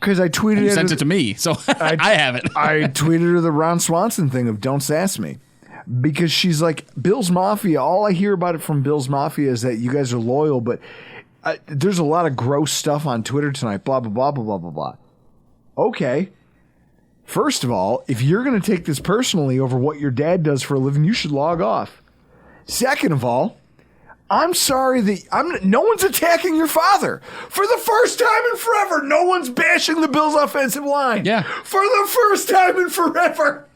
because I tweeted You sent it to me, so I have it. I tweeted her the Ron Swanson thing of "Don't sass me," because she's like, Bills Mafia. All I hear about it from Bills Mafia is that you guys are loyal, but there's a lot of gross stuff on Twitter tonight. Blah blah blah blah blah blah blah. Okay. First of all, if you're going to take this personally over what your dad does for a living, you should log off. Second of all, I'm sorry that no one's attacking your father. For the first time in forever, no one's bashing the Bills' offensive line. Yeah. For the first time in forever.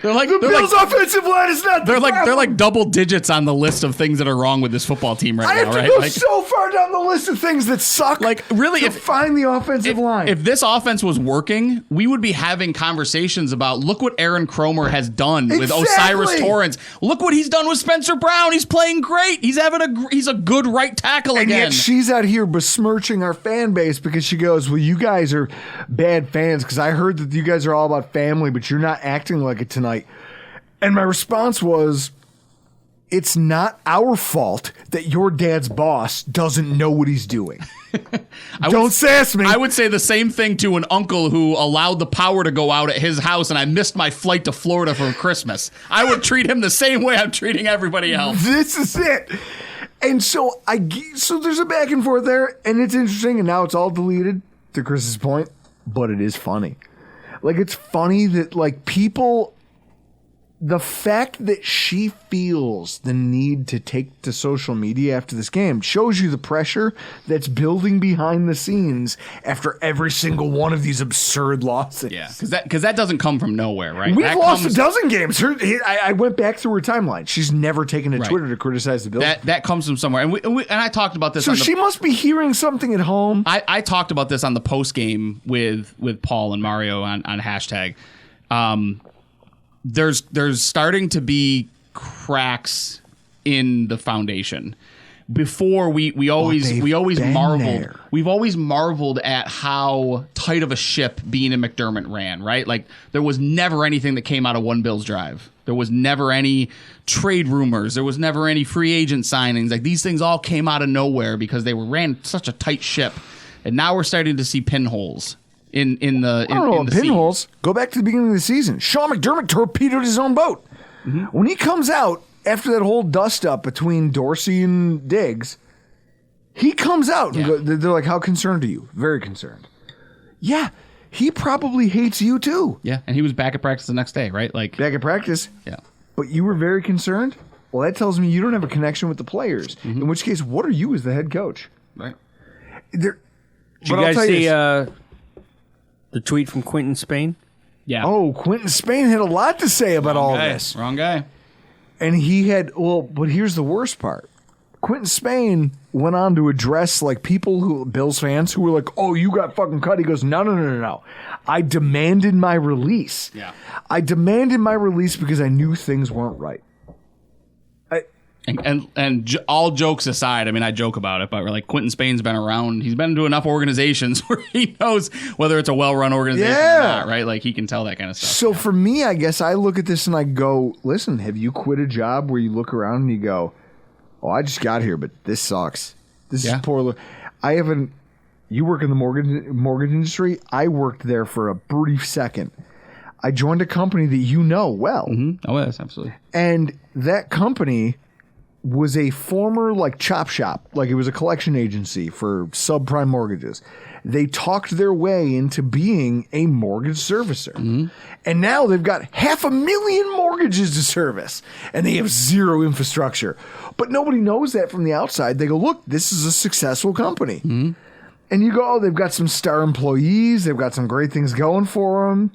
The Bills' offensive line is not they're like double digits on the list of things that are wrong with this football team right I now, have to right? go so far down the list of things that suck. Like, really, to find the offensive line. If this offense was working, we would be having conversations about, look what Aaron Cromer has done with Osiris Torrance. Look what he's done with Spencer Brown. He's playing great. He's a good right tackle and again. Yet she's out here besmirching our fan base because she goes, well, you guys are bad fans because I heard that you guys are all about family, but you're not acting like it tonight. And my response was, it's not our fault that your dad's boss doesn't know what he's doing. Don't sass me. I would say the same thing to an uncle who allowed the power to go out at his house and I missed my flight to Florida for Christmas. I would treat him the same way I'm treating everybody else. This is it. And so there's a back and forth there, and it's interesting, and now it's all deleted, to Chris's point, but it is funny. Like, it's funny that, like, people... The fact that she feels the need to take to social media after this game shows you the pressure that's building behind the scenes after every single one of these absurd losses. Yeah, because that doesn't come from nowhere, right? We've lost a dozen games. I went back through her timeline. She's never taken to Twitter to criticize the Bills. That comes from somewhere. And I talked about this. So she must be hearing something at home. I talked about this on the post game with Paul and Mario on hashtag. There's starting to be cracks in the foundation. Before we always marveled at how tight of a ship Bean and McDermott ran, right? Like there was never anything that came out of one Bills drive. There was never any trade rumors. There was never any free agent signings. Like these things all came out of nowhere because they ran such a tight ship. And now we're starting to see pinholes. In the pinholes. Go back to the beginning of the season. Sean McDermott torpedoed his own boat. Mm-hmm. When he comes out after that whole dust up between Dorsey and Diggs, he comes out. Yeah. And they're like, "How concerned are you?" Very concerned. Yeah, he probably hates you too. Yeah, and he was back at practice the next day, right? Like back at practice. Yeah, but you were very concerned. Well, that tells me you don't have a connection with the players. Mm-hmm. In which case, what are you as the head coach? Right. Did you guys see? The tweet from Quentin Spain? Yeah. Oh, Quentin Spain had a lot to say about all this. Wrong guy. And he had, but here's the worst part. Quentin Spain went on to address like Bills fans who were like, oh, you got fucking cut. He goes, no. I demanded my release. Yeah. I demanded my release because I knew things weren't right. All jokes aside, I mean, I joke about it, but we're like, Quentin Spain's been around. He's been to enough organizations where he knows whether it's a well-run organization or not, right? Like, he can tell that kind of stuff. So for me, I guess I look at this and I go, listen, have you quit a job where you look around and you go, oh, I just got here, but this sucks. This is poor. I haven't. You work in the mortgage industry. I worked there for a brief second. I joined a company that you know well. Mm-hmm. Oh, yes, absolutely. And that company was a former like chop shop, like it was a collection agency for subprime mortgages. They talked their way into being a mortgage servicer. Mm-hmm. And now they've got 500,000 mortgages to service and they have zero infrastructure. But nobody knows that from the outside. They go, look, this is a successful company. Mm-hmm. And you go, oh, they've got some star employees. They've got some great things going for them.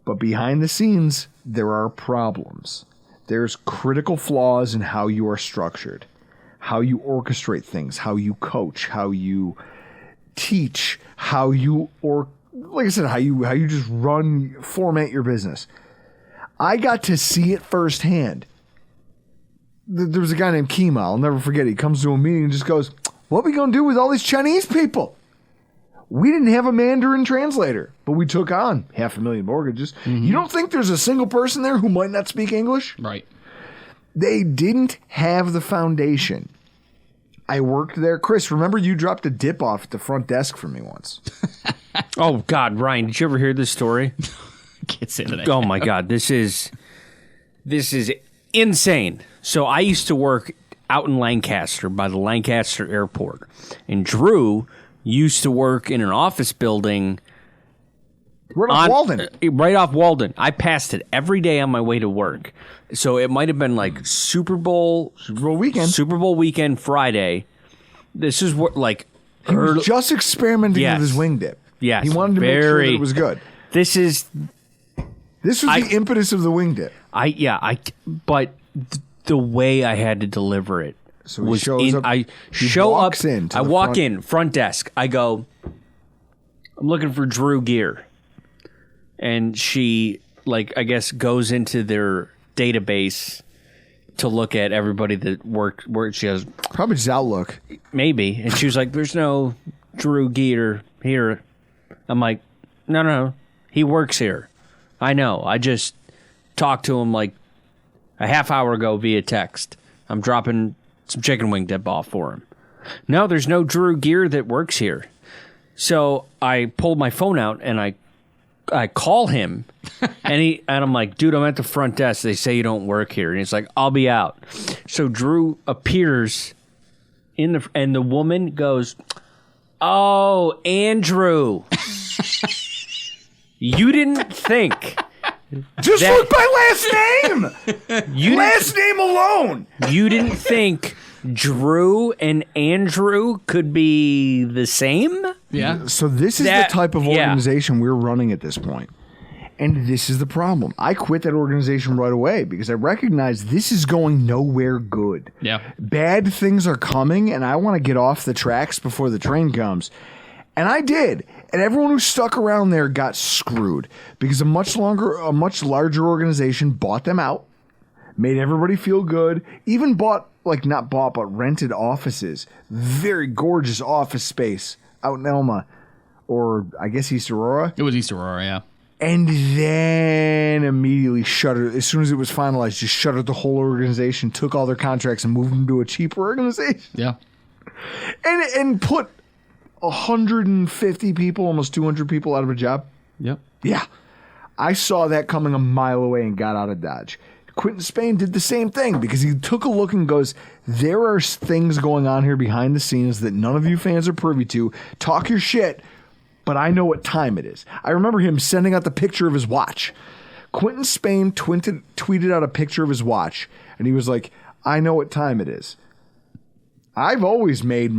But behind the scenes, there are problems. There's critical flaws in how you are structured, how you orchestrate things, how you coach, how you teach, how you, or like I said, how you just format your business. I got to see it firsthand. There was a guy named Kima. I'll never forget it. He comes to a meeting and just goes, what are we going to do with all these Chinese people? We didn't have a Mandarin translator, but we took on 500,000 mortgages. Mm-hmm. You don't think there's a single person there who might not speak English? Right. They didn't have the foundation. I worked there. Chris, remember you dropped a dip off at the front desk for me once. Oh, God, Ryan, did you ever hear this story? Can't say that. Oh, my God, this is insane. So I used to work out in Lancaster by the Lancaster Airport, and Drew used to work in an office building right off Walden. I passed it every day on my way to work. So it might have been like Super Bowl weekend Friday. This is what he was just experimenting with his wing dip. Yes, he wanted to make sure that it was good. This was the impetus of the wing dip. But the way I had to deliver it. So he shows up. I walk in, front desk. I go, I'm looking for Drew Gear. And she, I guess, goes into their database to look at everybody that worked. She has probably just Outlook. Maybe. And she was like, there's no Drew Gear here. I'm like, no. He works here. I know. I just talked to him like a half hour ago via text. I'm dropping some chicken wing dip off for him. No, there's no Drew Gear that works here. So I pulled my phone out and I call him and I'm like, dude, I'm at the front desk. They say you don't work here. And he's like, I'll be out. So Drew appears and the woman goes, oh, Andrew, you didn't think. Just look by last name. Last name alone. You didn't think Drew and Andrew could be the same? Yeah. So this is the type of organization we're running at this point. And this is the problem. I quit that organization right away because I recognize this is going nowhere good. Yeah. Bad things are coming, and I want to get off the tracks before the train comes. And I did. And everyone who stuck around there got screwed because a much larger organization bought them out, made everybody feel good, even rented offices, very gorgeous office space out in Elma, or I guess East Aurora. It was East Aurora, yeah. And then immediately shuttered, as soon as it was finalized, just shuttered the whole organization, took all their contracts and moved them to a cheaper organization. Yeah. And put 150 people, almost 200 people out of a job. Yep. Yeah. I saw that coming a mile away and got out of Dodge. Quentin Spain did the same thing because he took a look and goes, there are things going on here behind the scenes that none of you fans are privy to. Talk your shit, but I know what time it is. I remember him sending out the picture of his watch. Quentin Spain tweeted out a picture of his watch, and he was like, I know what time it is. I've made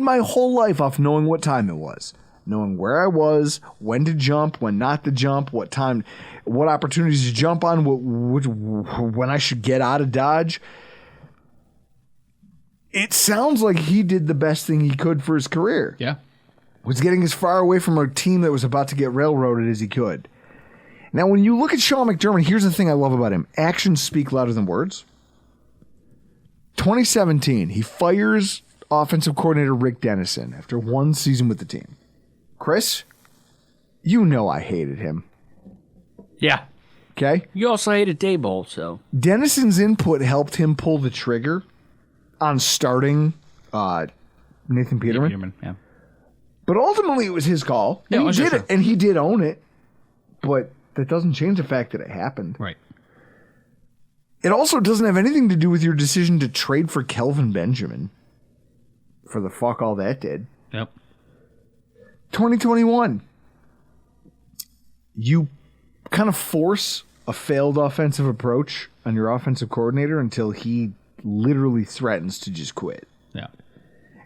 my whole life off knowing what time it was. knowing where I was, when to jump, when not to jump, what time, what opportunities to jump on, when I should get out of Dodge. It sounds like he did the best thing he could for his career. Yeah. Was getting as far away from a team that was about to get railroaded as he could. Now, when you look at Sean McDermott, here's the thing I love about him. Actions speak louder than words. 2017, he fires offensive coordinator Rick Dennison after one season with the team. Chris, you know I hated him. Yeah. Okay? You also hated Daboll, so. Dennison's input helped him pull the trigger on starting Nathan Peterman. Yeah. But ultimately, it was his call. Yeah, And he sure, did sure. it, and he did own it. But that doesn't change the fact that it happened. Right. It also doesn't have anything to do with your decision to trade for Kelvin Benjamin. For the fuck all that did. Yep. 2021. You kind of force a failed offensive approach on your offensive coordinator until he literally threatens to just quit. Yeah.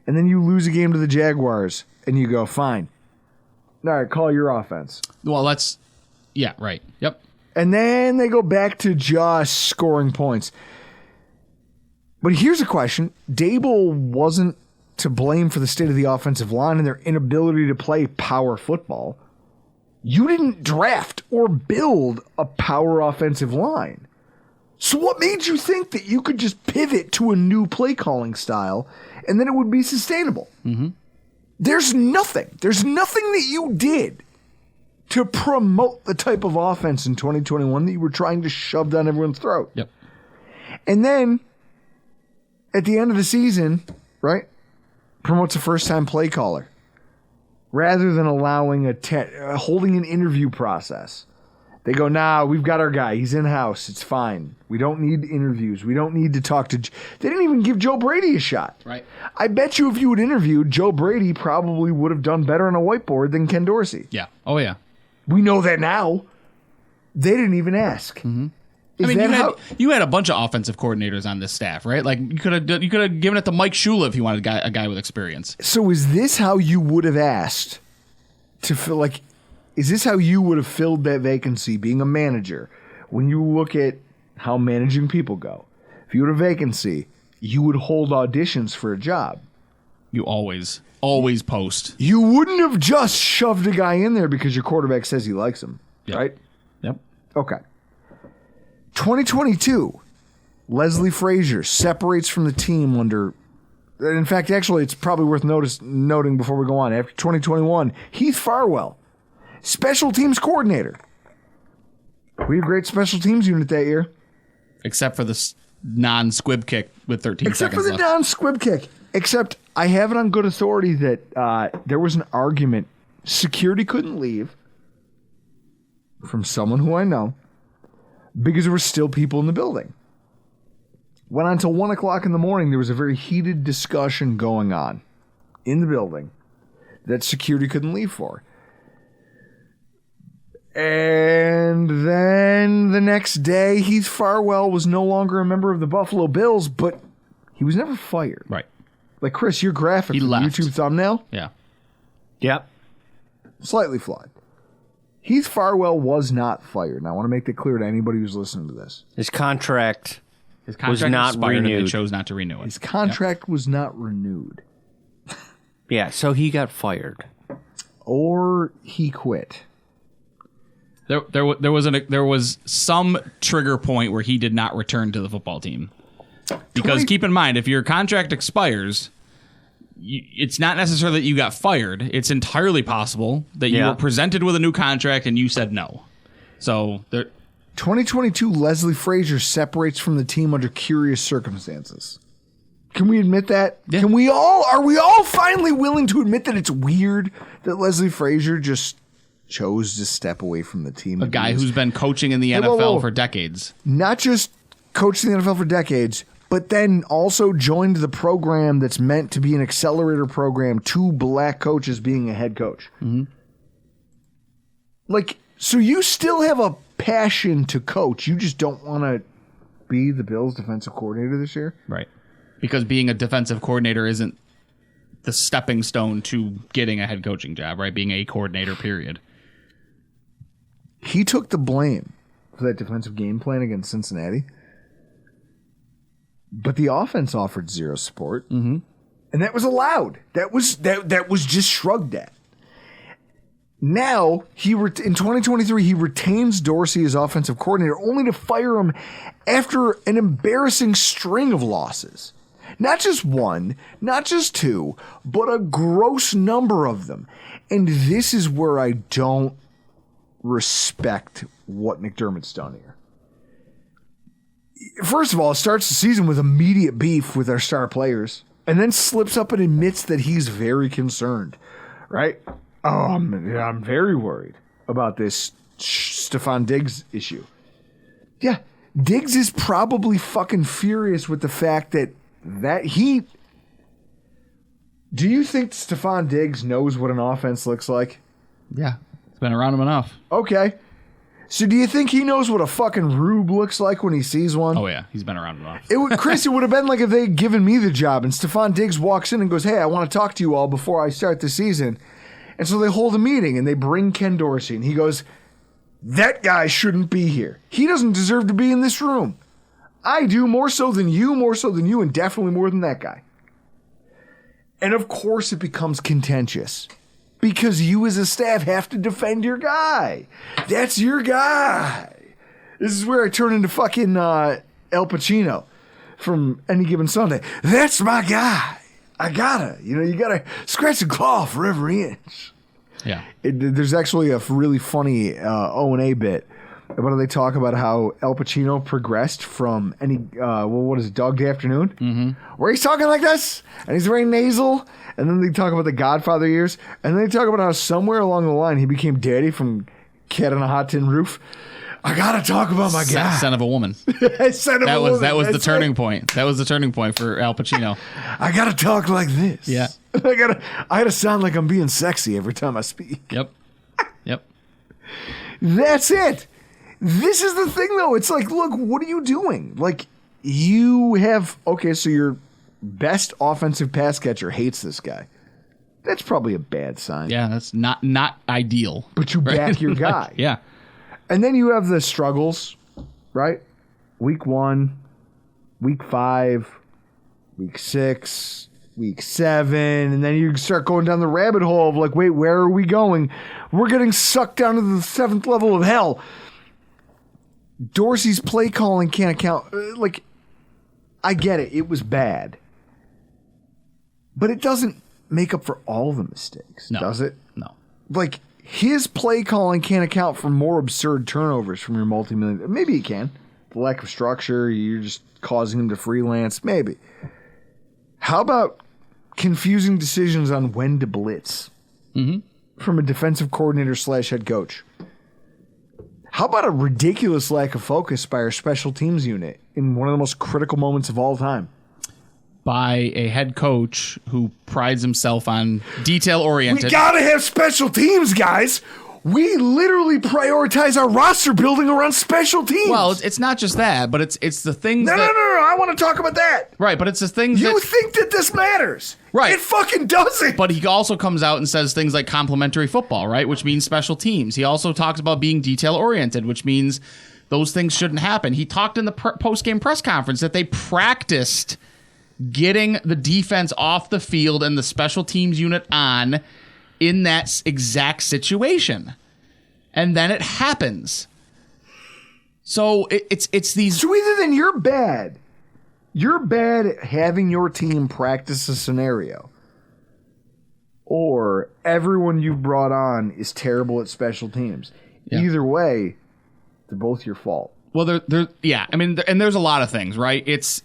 And then you lose a game to the Jaguars, and you go, fine. All right, call your offense. Well, that's... Yeah, right. Yep. And then they go back to just scoring points. But here's a question. Daboll wasn't to blame for the state of the offensive line and their inability to play power football. You didn't draft or build a power offensive line. So what made you think that you could just pivot to a new play calling style and then it would be sustainable? Mm-hmm. There's nothing that you did to promote the type of offense in 2021 that you were trying to shove down everyone's throat. Yep. And then, at the end of the season, right, promotes a first-time play caller rather than allowing holding an interview process. They go, nah, we've got our guy. He's in-house. It's fine. We don't need interviews. We don't need to talk to... They didn't even give Joe Brady a shot. Right. I bet you if you had interviewed, Joe Brady probably would have done better on a whiteboard than Ken Dorsey. Yeah. Oh, yeah. We know that now. They didn't even ask. Mm-hmm. I mean, you had a bunch of offensive coordinators on this staff, right? Like you could have given it to Mike Shula if you wanted a guy with experience. So is this how you would have asked to fill? Like, is this how you would have filled that vacancy? Being a manager, when you look at how managing people go, if you had a vacancy, you would hold auditions for a job. You always post. You wouldn't have just shoved a guy in there because your quarterback says he likes him, right? Yep. Okay. 2022, Leslie Frazier separates from the team under... In fact, actually, it's probably worth noting before we go on. After 2021, Heath Farwell, special teams coordinator. We had a great special teams unit that year. Except for the non-squib kick with 13 Except seconds for the left. non-squib kick. Except I have it on good authority that there was an argument. Security couldn't leave from someone who I know because there were still people in the building. Went on till 1 o'clock in the morning. There was a very heated discussion going on in the building that security couldn't leave for. And then the next day, Heath Farwell was no longer a member of the Buffalo Bills, but he was never fired. Right. Like, Chris, your graphic for the left. YouTube thumbnail, Yeah. Yep. slightly flawed. Heath Farwell was not fired. And I want to make that clear to anybody who's listening to this. His contract His was not expired and they renewed. chose not to renew it. His contract was not renewed. Yeah, so he got fired. Or he quit. There was some trigger point where he did not return to the football team. Because keep in mind, if your contract expires, it's not necessarily that you got fired. It's entirely possible that you were presented with a new contract and you said no. So 2022, Leslie Frazier separates from the team under curious circumstances. Can we admit that? Yeah. Are we all finally willing to admit that it's weird that Leslie Frazier just chose to step away from the team? a guy who's been coaching in the NFL for decades. Not just coached in the NFL for decades, but then also joined the program that's meant to be an accelerator program to black coaches being a head coach. Mm-hmm. Like, so you still have a passion to coach. You just don't want to be the Bills' defensive coordinator this year? Right. Because being a defensive coordinator isn't the stepping stone to getting a head coaching job, right? Being a coordinator, period. He took the blame for that defensive game plan against Cincinnati. But the offense offered zero support. Mm-hmm. And that was allowed. That was just shrugged at. Now, in 2023, he retains Dorsey as offensive coordinator, only to fire him after an embarrassing string of losses. Not just one, not just two, but a gross number of them. And this is where I don't respect what McDermott's done here. First of all, it starts the season with immediate beef with our star players, and then slips up and admits that he's very concerned, right? Oh, I'm very worried about this Stephon Diggs issue. Yeah, Diggs is probably fucking furious with the fact that he... Do you think Stephon Diggs knows what an offense looks like? Yeah, it's been around him enough. Okay. So do you think he knows what a fucking rube looks like when he sees one? Oh, yeah, he's been around enough. Chris, it would have been like if they had given me the job and Stephon Diggs walks in and goes, hey, I want to talk to you all before I start the season. And so they hold a meeting and they bring Ken Dorsey and he goes, that guy shouldn't be here. He doesn't deserve to be in this room. I do, more so than you, and definitely more than that guy. And of course it becomes contentious because you as a staff have to defend your guy. That's your guy. This is where I turn into fucking Al Pacino from Any Given Sunday. That's my guy. I gotta, you gotta scratch and claw for every inch. Yeah. There's actually a really funny O&A bit about how they talk about how Al Pacino progressed from Dog Day Afternoon? Mm-hmm. Where he's talking like this, and he's very nasal, and then they talk about the Godfather years, and then they talk about how somewhere along the line he became Daddy from Cat on a Hot Tin Roof. I gotta talk about my guy. Son of a woman. That was the turning point. That was the turning point for Al Pacino. I gotta talk like this. Yeah. I gotta sound like I'm being sexy every time I speak. Yep. That's it. This is the thing, though. It's like, look, what are you doing? Like, you have... Okay, so your best offensive pass catcher hates this guy. That's probably a bad sign. Yeah, that's not ideal. But you back your guy. Yeah. And then you have the struggles, right? Week 1, week 5, week 6, week 7, and then you start going down the rabbit hole of like, wait, where are we going? We're getting sucked down to the 7th level of hell. Dorsey's play calling can't account. Like, I get it. It was bad. But it doesn't make up for all the mistakes, does it? No. Like, his play calling can't account for more absurd turnovers from your multi-million. Maybe he can. The lack of structure, you're just causing him to freelance. Maybe. How about confusing decisions on when to blitz from a defensive coordinator / head coach? How about a ridiculous lack of focus by our special teams unit in one of the most critical moments of all time? By a head coach who prides himself on detail-oriented. We gotta have special teams, guys. We literally prioritize our roster building around special teams. Well, it's not just that, but it's the things No. I want to talk about that. Right, but it's the things You think that this matters. Right. It fucking doesn't. But he also comes out and says things like complementary football, right, which means special teams. He also talks about being detail-oriented, which means those things shouldn't happen. He talked in the post-game press conference that they practiced getting the defense off the field and the special teams unit on in that exact situation. And then it happens. So it's these... So either then you're bad at having your team practice a scenario, or everyone you've brought on is terrible at special teams. Yeah. Either way, they're both your fault. Well, yeah. I mean, and there's a lot of things, right? It's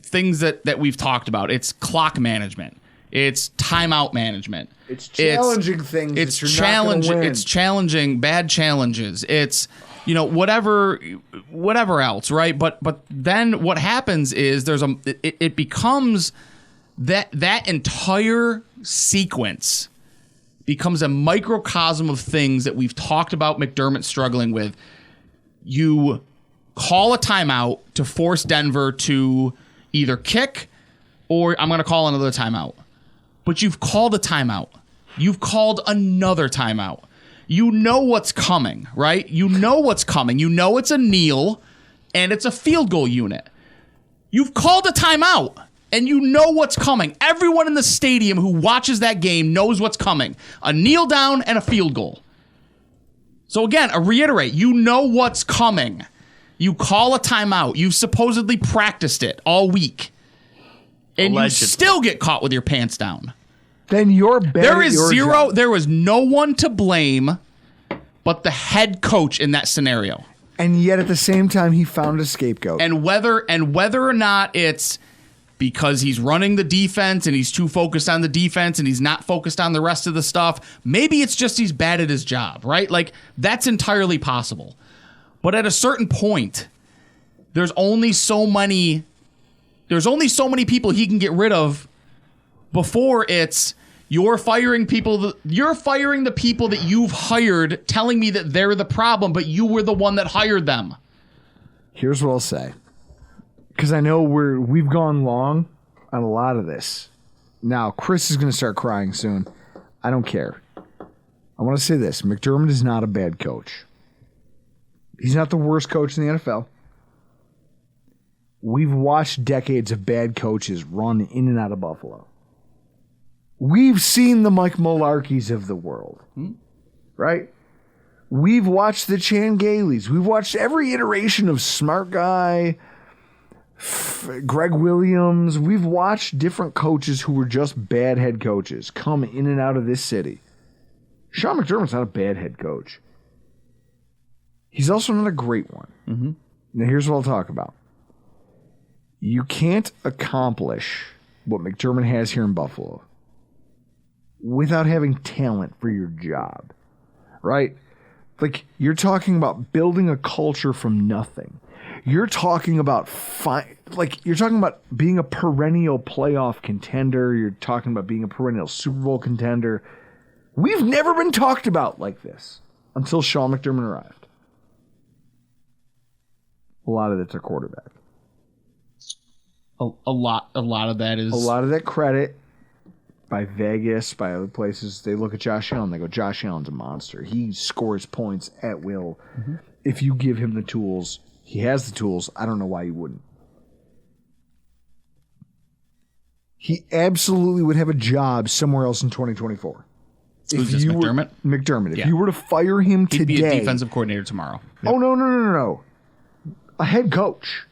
things that we've talked about. It's clock management. It's timeout management. It's challenging things. It's that you're not gonna win. It's challenging bad challenges. It's whatever else, right? But then what happens is it becomes that entire sequence becomes a microcosm of things that we've talked about McDermott struggling with. You call a timeout to force Denver to either kick or I'm going to call another timeout. but you've called a timeout. You've called another timeout. You know what's coming, right? You know what's coming. You know it's a kneel and it's a field goal unit. You've called a timeout and you know what's coming. Everyone in the stadium who watches that game knows what's coming. A kneel down and a field goal. So again, I reiterate, you know what's coming. You call a timeout. You've supposedly practiced it all week. And Allegedly. you still get caught with your pants down. Then you're bad. There at is your zero. job. There was no one to blame but the head coach in that scenario. And yet at the same time, he found a scapegoat. And whether or not it's because he's running the defense and he's too focused on the defense and he's not focused on the rest of the stuff, maybe it's just he's bad at his job, right? Like, that's entirely possible. But at a certain point, there's only so many people he can get rid of before it's you're firing the people that you've hired, telling me that they're the problem, but you were the one that hired them. Here's what I'll say, because I know we've gone long on a lot of this. Now, Chris is going to start crying soon. I don't care. I want to say this. McDermott is not a bad coach. He's not the worst coach in the NFL. We've watched decades of bad coaches run in and out of Buffalo. We've seen the Mike Mularkeys of the world, right? We've watched the Chan Galeys. We've watched every iteration of Smart Guy, Greg Williams. We've watched different coaches who were just bad head coaches come in and out of this city. Sean McDermott's not a bad head coach. He's also not a great one. Mm-hmm. Now, here's what I'll talk about. You can't accomplish what McDermott has here in Buffalo without having talent for your job, right? Like, you're talking about building a culture from nothing. You're talking about you're talking about being a perennial playoff contender. You're talking about being a perennial Super Bowl contender. We've never been talked about like this until Sean McDermott arrived. A lot of it's our quarterback. A lot of that is a lot of that credit by Vegas, by other places. They look at Josh Allen. They go, Josh Allen's a monster. He scores points at will. Mm-hmm. If you give him the tools, he has the tools. I don't know why you wouldn't. He absolutely would have a job somewhere else in 2024. Who's this, McDermott? McDermott. Yeah. If you were to fire him today, he'd be a defensive coordinator tomorrow. Oh, no. A head coach.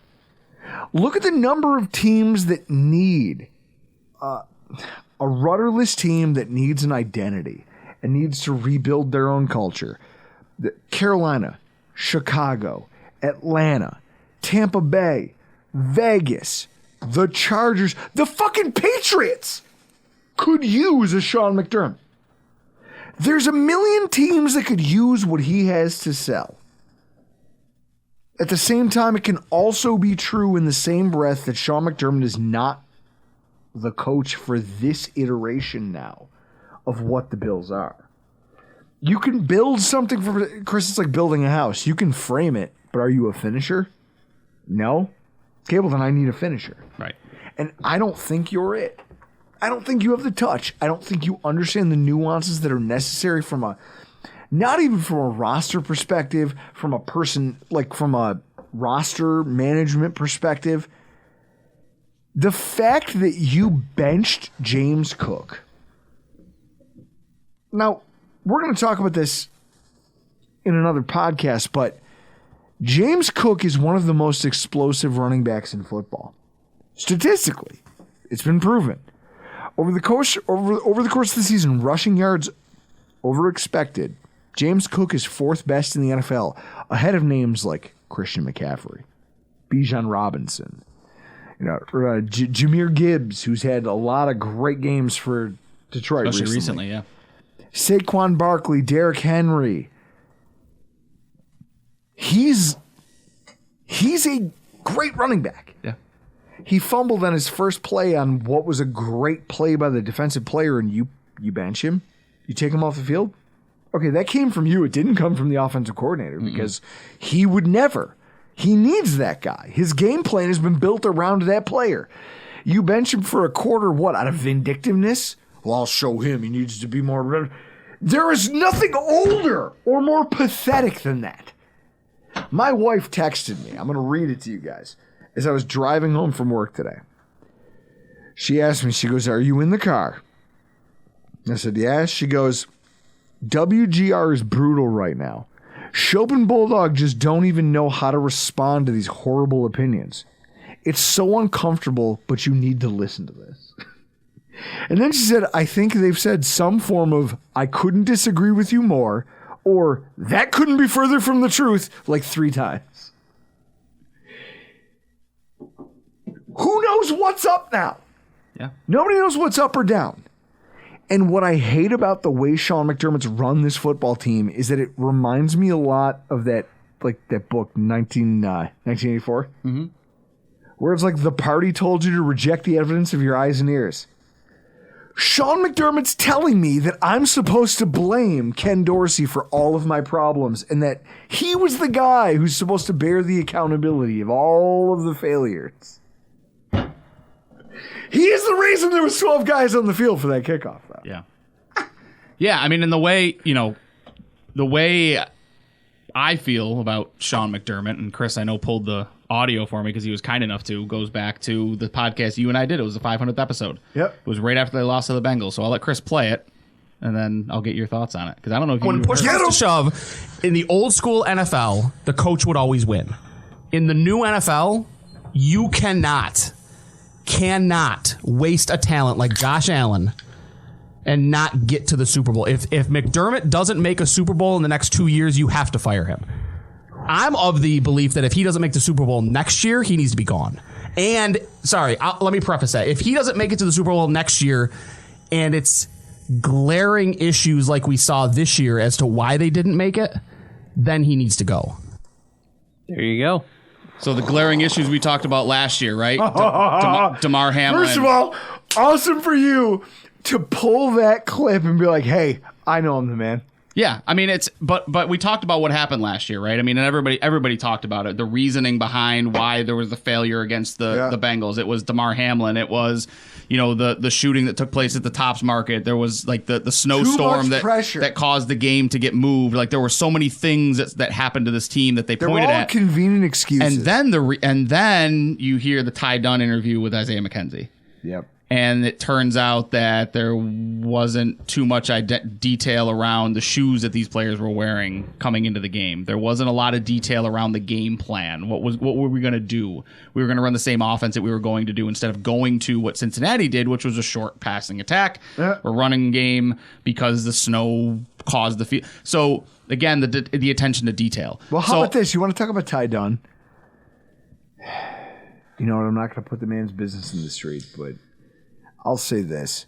Look at the number of teams that need a rudderless team that needs an identity and needs to rebuild their own culture. Carolina, Chicago, Atlanta, Tampa Bay, Vegas, the Chargers, the fucking Patriots could use a Sean McDermott. There's a million teams that could use what he has to sell. At the same time, it can also be true in the same breath that Sean McDermott is not the coach for this iteration now of what the Bills are. You can build something for Chris. It's like building a house. You can frame it, but are you a finisher? No. Okay, well then I need a finisher. Right. And I don't think you're it. I don't think you have the touch. I don't think you understand the nuances that are necessary not even from a roster perspective, from a roster management perspective. The fact that you benched James Cook. Now, we're going to talk about this in another podcast, but James Cook is one of the most explosive running backs in football. Statistically, it's been proven. Over the course of the season, rushing yards over expected, James Cook is fourth best in the NFL, ahead of names like Christian McCaffrey, Bijan Robinson, Jahmyr Gibbs, who's had a lot of great games for Detroit recently. Yeah. Saquon Barkley, Derrick Henry. He's a great running back. Yeah. He fumbled on his first play on what was a great play by the defensive player, and you bench him? You take him off the field? Okay, that came from you. It didn't come from the offensive coordinator because he would never. He needs that guy. His game plan has been built around that player. You bench him for a quarter, what, out of vindictiveness? Well, I'll show him. He needs to be more. There is nothing older or more pathetic than that. My wife texted me. I'm going to read it to you guys. As I was driving home from work today, she asked me, she goes, "Are you in the car?" I said, "Yes." She goes, "WGR is brutal right now. Shope and Bulldog just don't even know how to respond to these horrible opinions. It's so uncomfortable, but you need to listen to this." And then she said, "I think they've said some form of, 'I couldn't disagree with you more,' or 'that couldn't be further from the truth,' like 3 times. Who knows what's up now? Yeah. Nobody knows what's up or down. And what I hate about the way Sean McDermott's run this football team is that it reminds me a lot of that book, 1984, where it's like the party told you to reject the evidence of your eyes and ears. Sean McDermott's telling me that I'm supposed to blame Ken Dorsey for all of my problems and that he was the guy who's supposed to bear the accountability of all of the failures. He is the reason there was 12 guys on the field for that kickoff, though. Yeah. Yeah, I mean, and the way I feel about Sean McDermott, and Chris, I know, pulled the audio for me because he was kind enough to, goes back to the podcast you and I did. It was the 500th episode. Yep. It was right after they lost to the Bengals, so I'll let Chris play it, and then I'll get your thoughts on it, because I don't know if you When push comes to shove, in the old school NFL, the coach would always win. In the new NFL, you cannot waste a talent like Josh Allen and not get to the Super Bowl. If McDermott doesn't make a Super Bowl in the next 2 years, you have to fire him. I'm of the belief that if he doesn't make the Super Bowl next year, he needs to be gone. And, let me preface that. If he doesn't make it to the Super Bowl next year, and it's glaring issues like we saw this year as to why they didn't make it, then he needs to go. There you go. So the glaring issues we talked about last year, right? Damar Hamlin. First of all, awesome for you to pull that clip and be like, "Hey, I know I'm the man." Yeah, I mean, but we talked about what happened last year, right? I mean, and everybody talked about it. The reasoning behind why there was the failure against the Bengals. It was Damar Hamlin. It was, the shooting that took place at the Tops Market. There was like the snowstorm that caused the game to get moved. Like there were so many things that happened to this team that they pointed at. Convenient excuses. And then you hear the Ty Dunn interview with Isaiah McKenzie. Yep. And it turns out that there wasn't too much detail around the shoes that these players were wearing coming into the game. There wasn't a lot of detail around the game plan. What were we going to do? We were going to run the same offense that we were going to do instead of going to what Cincinnati did, which was a short passing attack or running game because the snow caused the field. So, again, the attention to detail. Well, how about this? You want to talk about Ty Dunn? You know what? I'm not going to put the man's business in the street, but I'll say this.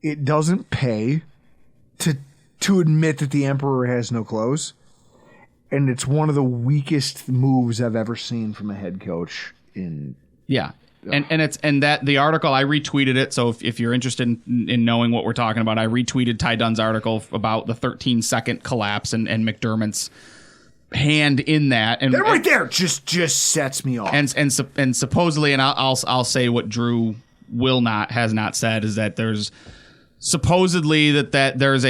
It doesn't pay to admit that the emperor has no clothes. And it's one of the weakest moves I've ever seen from a head coach in. Yeah. And that the article, I retweeted it. So if you're interested in knowing what we're talking about, I retweeted Ty Dunn's article about the 13-second collapse and McDermott's hand in that. And that right there just sets me off. And supposedly, and I'll say what Drew has not said, is that there's supposedly that there's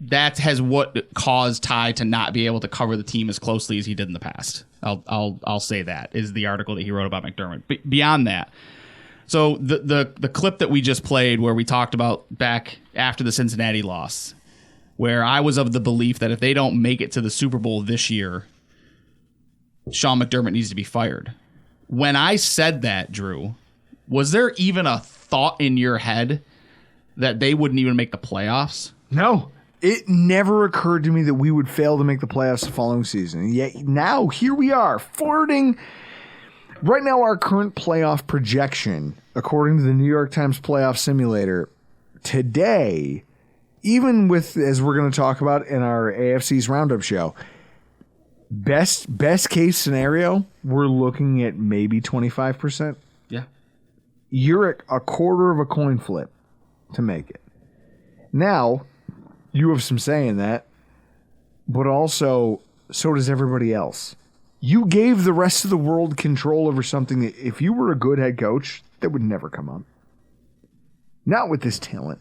that has what caused Ty to not be able to cover the team as closely as he did in the past. I'll say that is the article that he wrote about McDermott. But beyond that, so the clip that we just played where we talked about back after the Cincinnati loss, where I was of the belief that if they don't make it to the Super Bowl this year, Sean McDermott needs to be fired. When I said that, Drew, was there even a thought in your head that they wouldn't even make the playoffs? No. It never occurred to me that we would fail to make the playoffs the following season. And yet now, here we are, flirting. Right now, our current playoff projection, according to the New York Times Playoff Simulator, today, even with, as we're going to talk about in our AFC's Roundup show, best case scenario, we're looking at maybe 25%. Yeah. You're at a quarter of a coin flip to make it. Now, you have some say in that, but also so does everybody else. You gave the rest of the world control over something that if you were a good head coach, that would never come up. Not with this talent.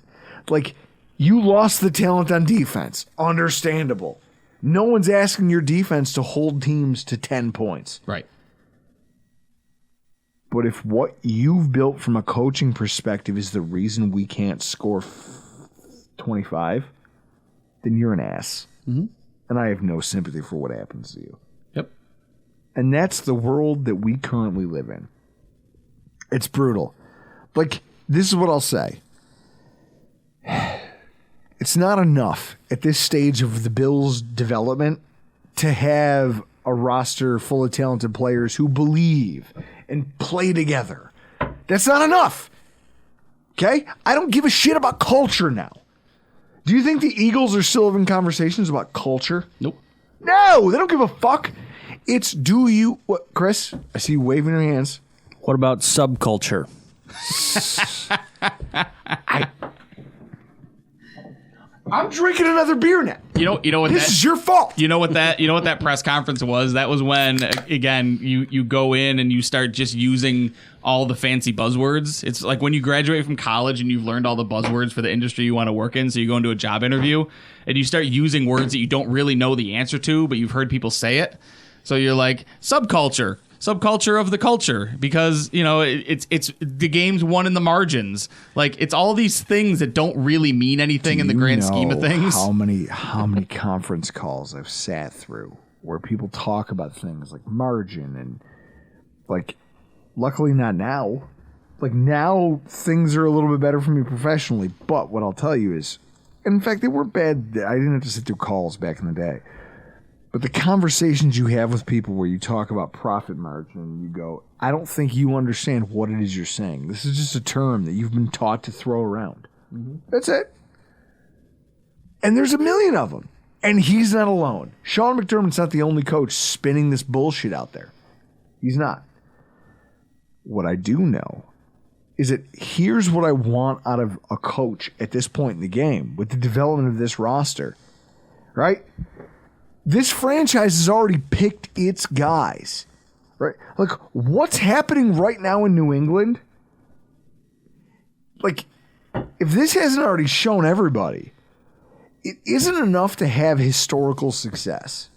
Like, you lost the talent on defense. Understandable. No one's asking your defense to hold teams to 10 points. Right. But if what you've built from a coaching perspective is the reason we can't score 25, then you're an ass. Mm-hmm. And I have no sympathy for what happens to you. Yep. And that's the world that we currently live in. It's brutal. Like, this is what I'll say. It's not enough at this stage of the Bills' development to have a roster full of talented players who believe and play together. That's not enough. Okay? I don't give a shit about culture now. Do you think the Eagles are still having conversations about culture? Nope. No, they don't give a fuck. It's do you... What, Chris? I see you waving your hands. What about subculture? I'm drinking another beer now. You know what This is your fault. You know what that press conference was? That was when, again, you go in and you start just using all the fancy buzzwords. It's like when you graduate from college and you've learned all the buzzwords for the industry you want to work in. So you go into a job interview and you start using words that you don't really know the answer to, but you've heard people say it. So you're like, subculture of the culture, because it's the game's won in the margins. Like, it's all these things that don't really mean anything in the grand scheme of things. How many conference calls I've sat through where people talk about things like margin and, like, luckily not now. Like, now things are a little bit better for me professionally. But what I'll tell you is, in fact, they weren't bad. I didn't have to sit through calls back in the day. But the conversations you have with people where you talk about profit margin and you go, I don't think you understand what it is you're saying. This is just a term that you've been taught to throw around. Mm-hmm. That's it. And there's a million of them. And he's not alone. Sean McDermott's not the only coach spinning this bullshit out there. He's not. What I do know is that here's what I want out of a coach at this point in the game with the development of this roster. Right? This franchise has already picked its guys, right? Like, what's happening right now in New England? Like, if this hasn't already shown everybody, it isn't enough to have historical success.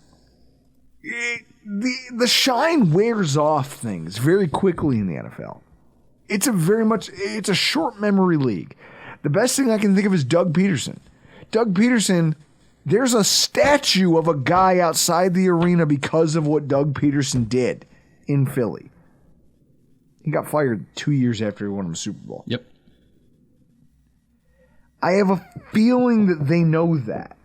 The shine wears off things very quickly in the NFL. It's a short memory league. The best thing I can think of is Doug Peterson. Doug Peterson... There's a statue of a guy outside the arena because of what Doug Peterson did in Philly. He got fired 2 years after he won the Super Bowl. Yep. I have a feeling that they know that.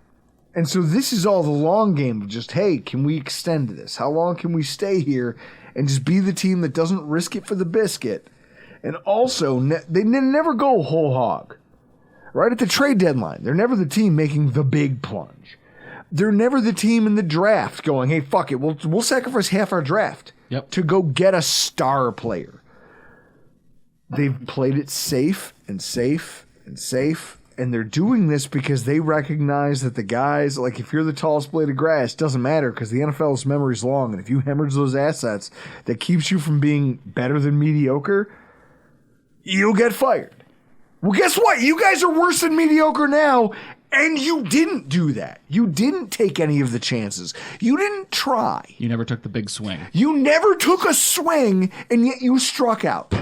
And so this is all the long game of just, hey, can we extend this? How long can we stay here and just be the team that doesn't risk it for the biscuit? And also, they never go whole hog. Right at the trade deadline, they're never the team making the big plunge. They're never the team in the draft going, hey, fuck it, we'll sacrifice half our draft to go get a star player. They've played it safe, and they're doing this because they recognize that the guys, like, if you're the tallest blade of grass, it doesn't matter because the NFL's memory's long, and if you hemorrhage those assets that keeps you from being better than mediocre, you'll get fired. Well, guess what? You guys are worse than mediocre now, and you didn't do that. You didn't take any of the chances. You didn't try. You never took the big swing. You never took a swing, and yet you struck out.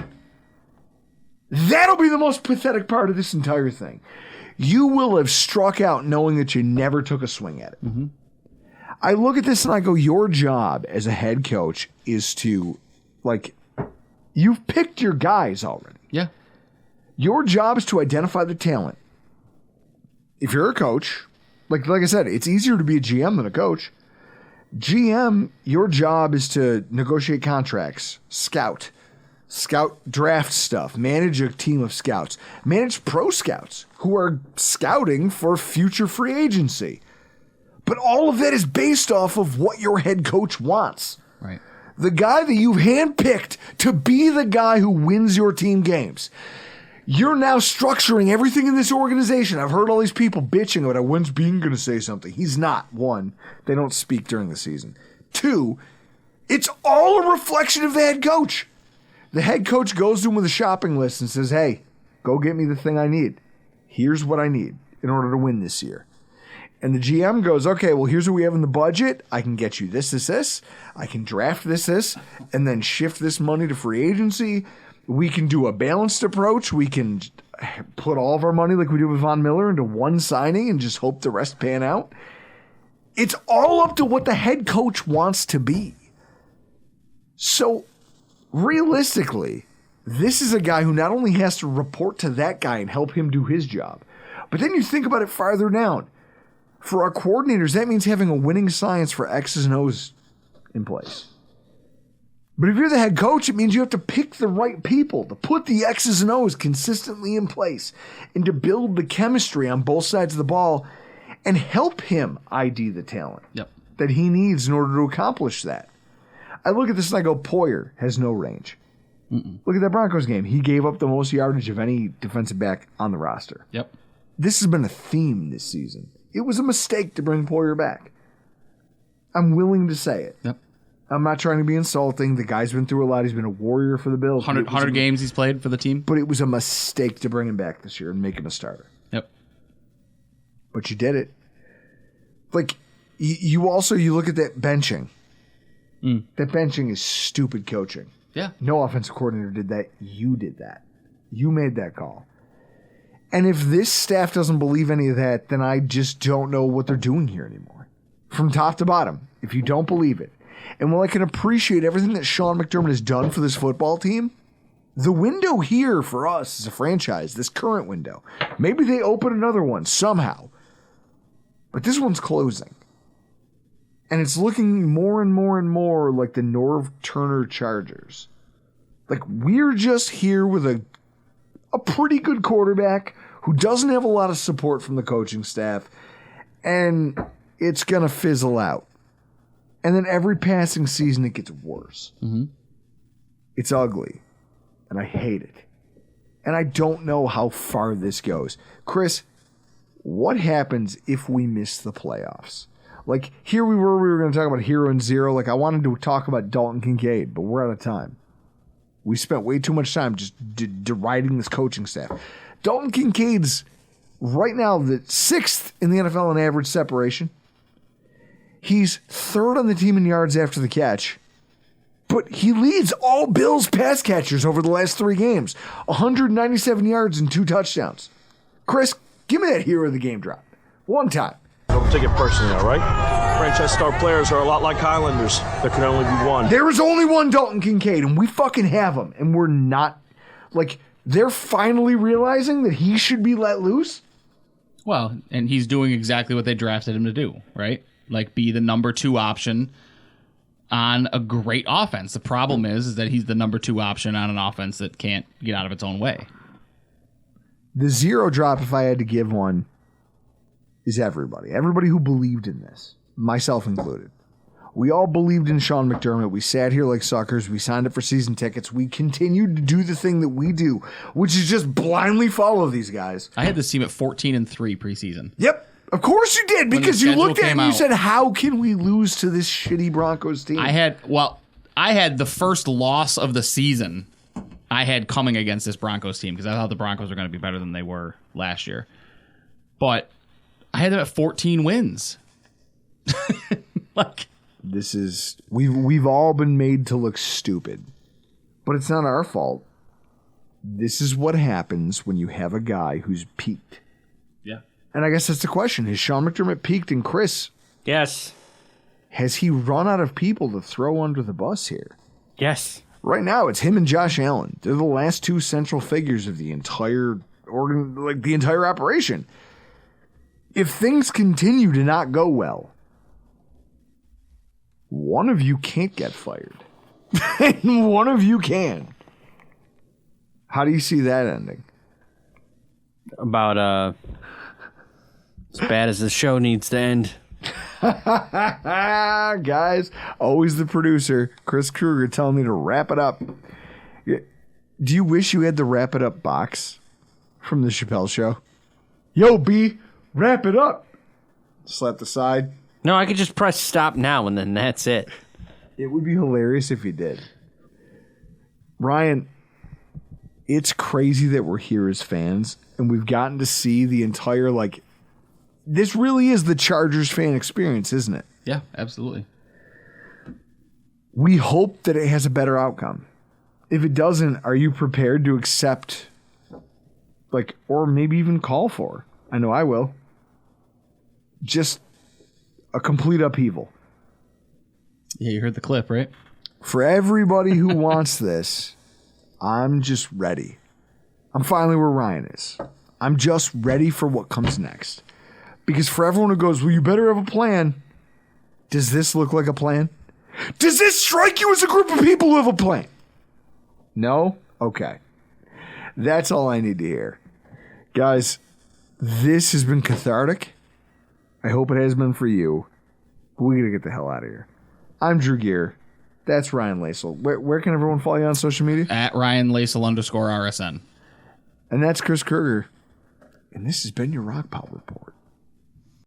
That'll be the most pathetic part of this entire thing. You will have struck out knowing that you never took a swing at it. Mm-hmm. I look at this and I go, your job as a head coach is to, like, you've picked your guys already. Yeah. Your job is to identify the talent. If you're a coach, like I said, it's easier to be a GM than a coach. GM, your job is to negotiate contracts, scout draft stuff, manage a team of scouts, manage pro scouts who are scouting for future free agency. But all of that is based off of what your head coach wants. Right. The guy that you've handpicked to be the guy who wins your team games. You're now structuring everything in this organization. I've heard all these people bitching about when's Bean going to say something. He's not. One, they don't speak during the season. Two, it's all a reflection of the head coach. The head coach goes to him with a shopping list and says, hey, Go get me the thing I need. Here's what I need in order to win this year. And the GM goes, okay, well, here's what we have in the budget. I can get you this. I can draft this, and then shift this money to free agency. We can do a balanced approach. We can put all of our money like we did with Von Miller into one signing and just hope the rest pan out. It's all up to what the head coach wants to be. So realistically, this is a guy who not only has to report to that guy and help him do his job, but then you think about it farther down. For our coordinators, that means having a winning science for X's and O's in place. But if you're the head coach, it means you have to pick the right people to put the X's and O's consistently in place and to build the chemistry on both sides of the ball and help him ID the talent that he needs in order to accomplish that. I look at this and I go, Poyer has no range. Look at that Broncos game. He gave up the most yardage of any defensive back on the roster. This has been a theme this season. It was a mistake to bring Poyer back. I'm willing to say it. I'm not trying to be insulting. The guy's been through a lot. He's been a warrior for the Bills. 100 games he's played for the team. But it was a mistake to bring him back this year and make him a starter. But you did it. Like, you look at that benching. That benching is stupid coaching. No offensive coordinator did that. You did that. You made that call. And if this staff doesn't believe any of that, then I just don't know what they're doing here anymore. From top to bottom, if you don't believe it. And while I can appreciate everything that Sean McDermott has done for this football team, the window here for us as a franchise, this current window, maybe they open another one somehow. But this one's closing. And it's looking more and more and more like the Norv Turner Chargers. Like, we're just here with a pretty good quarterback who doesn't have a lot of support from the coaching staff, and it's going to fizzle out. And then every passing season, it gets worse. It's ugly, and I hate it. And I don't know how far this goes. Chris, what happens if we miss the playoffs? Like, here we were going to talk about hero and zero. Like, I wanted to talk about Dalton Kincaid, but we're out of time. We spent way too much time just deriding this coaching staff. Dalton Kincaid's right now the 6th in the NFL in average separation. He's 3rd on the team in yards after the catch. But he leads all Bills pass catchers over the last 3 games. 197 yards and 2 touchdowns. Chris, give me that hero of the game drop. One time. Don't take it personally, all right? Franchise star players are a lot like Highlanders. There can only be one. There is only one Dalton Kincaid, and we fucking have him. And we're not, like, they're finally realizing that he should be let loose? Well, and he's doing exactly what they drafted him to do, right? Like, be the number 2 option on a great offense. The problem is that he's the number 2 option on an offense that can't get out of its own way. The zero drop, if I had to give one, is everybody. Everybody who believed in this, myself included. We all believed in Sean McDermott. We sat here like suckers. We signed up for season tickets. We continued to do the thing that we do, which is just blindly follow these guys. I had this team at 14-3 preseason. Yep. Of course you did, because you looked at it and you said, how can we lose to this shitty Broncos team? I had the first loss of the season I had coming against this Broncos team because I thought the Broncos were going to be better than they were last year. But I had them at 14 wins. Like, this is we've all been made to look stupid, but it's not our fault. This is what happens when you have a guy who's peaked. Yeah. And I guess that's the question. Has Sean McDermott peaked? And Chris, Yes. has he run out of people to throw under the bus here? Yes. Right now, it's him and Josh Allen. They're the last 2 central figures of the entire the entire operation. If things continue to not go well, one of you can't get fired. And one of you can. How do you see that ending? About as bad as the show needs to end. Guys, always the producer, Chris Kruger, telling me to wrap it up. Do you wish you had the wrap it up box from the Chappelle Show? Yo, B, wrap it up. Slap the side. No, I could just press stop now and then that's it. It would be hilarious if you did. Ryan, it's crazy that we're here as fans and we've gotten to see the entire, like, this really is the Chargers fan experience, isn't it? Yeah, absolutely. We hope that it has a better outcome. If it doesn't, are you prepared to accept, like, or maybe even call for? I know I will. Just a complete upheaval. Yeah, you heard the clip, right? For everybody who wants this, I'm just ready. I'm finally where Ryan is. I'm just ready for what comes next. Because for everyone who goes, well, you better have a plan. Does this look like a plan? Does this strike you as a group of people who have a plan? No? Okay. That's all I need to hear. Guys, this has been cathartic. I hope it has been for you. But we got to get the hell out of here. I'm Drew Gear. That's Ryan Lasal. Where can everyone follow you on social media? At Ryan Lasal _RSN. And that's Chris Kruger. And this has been your Rock Pile Report.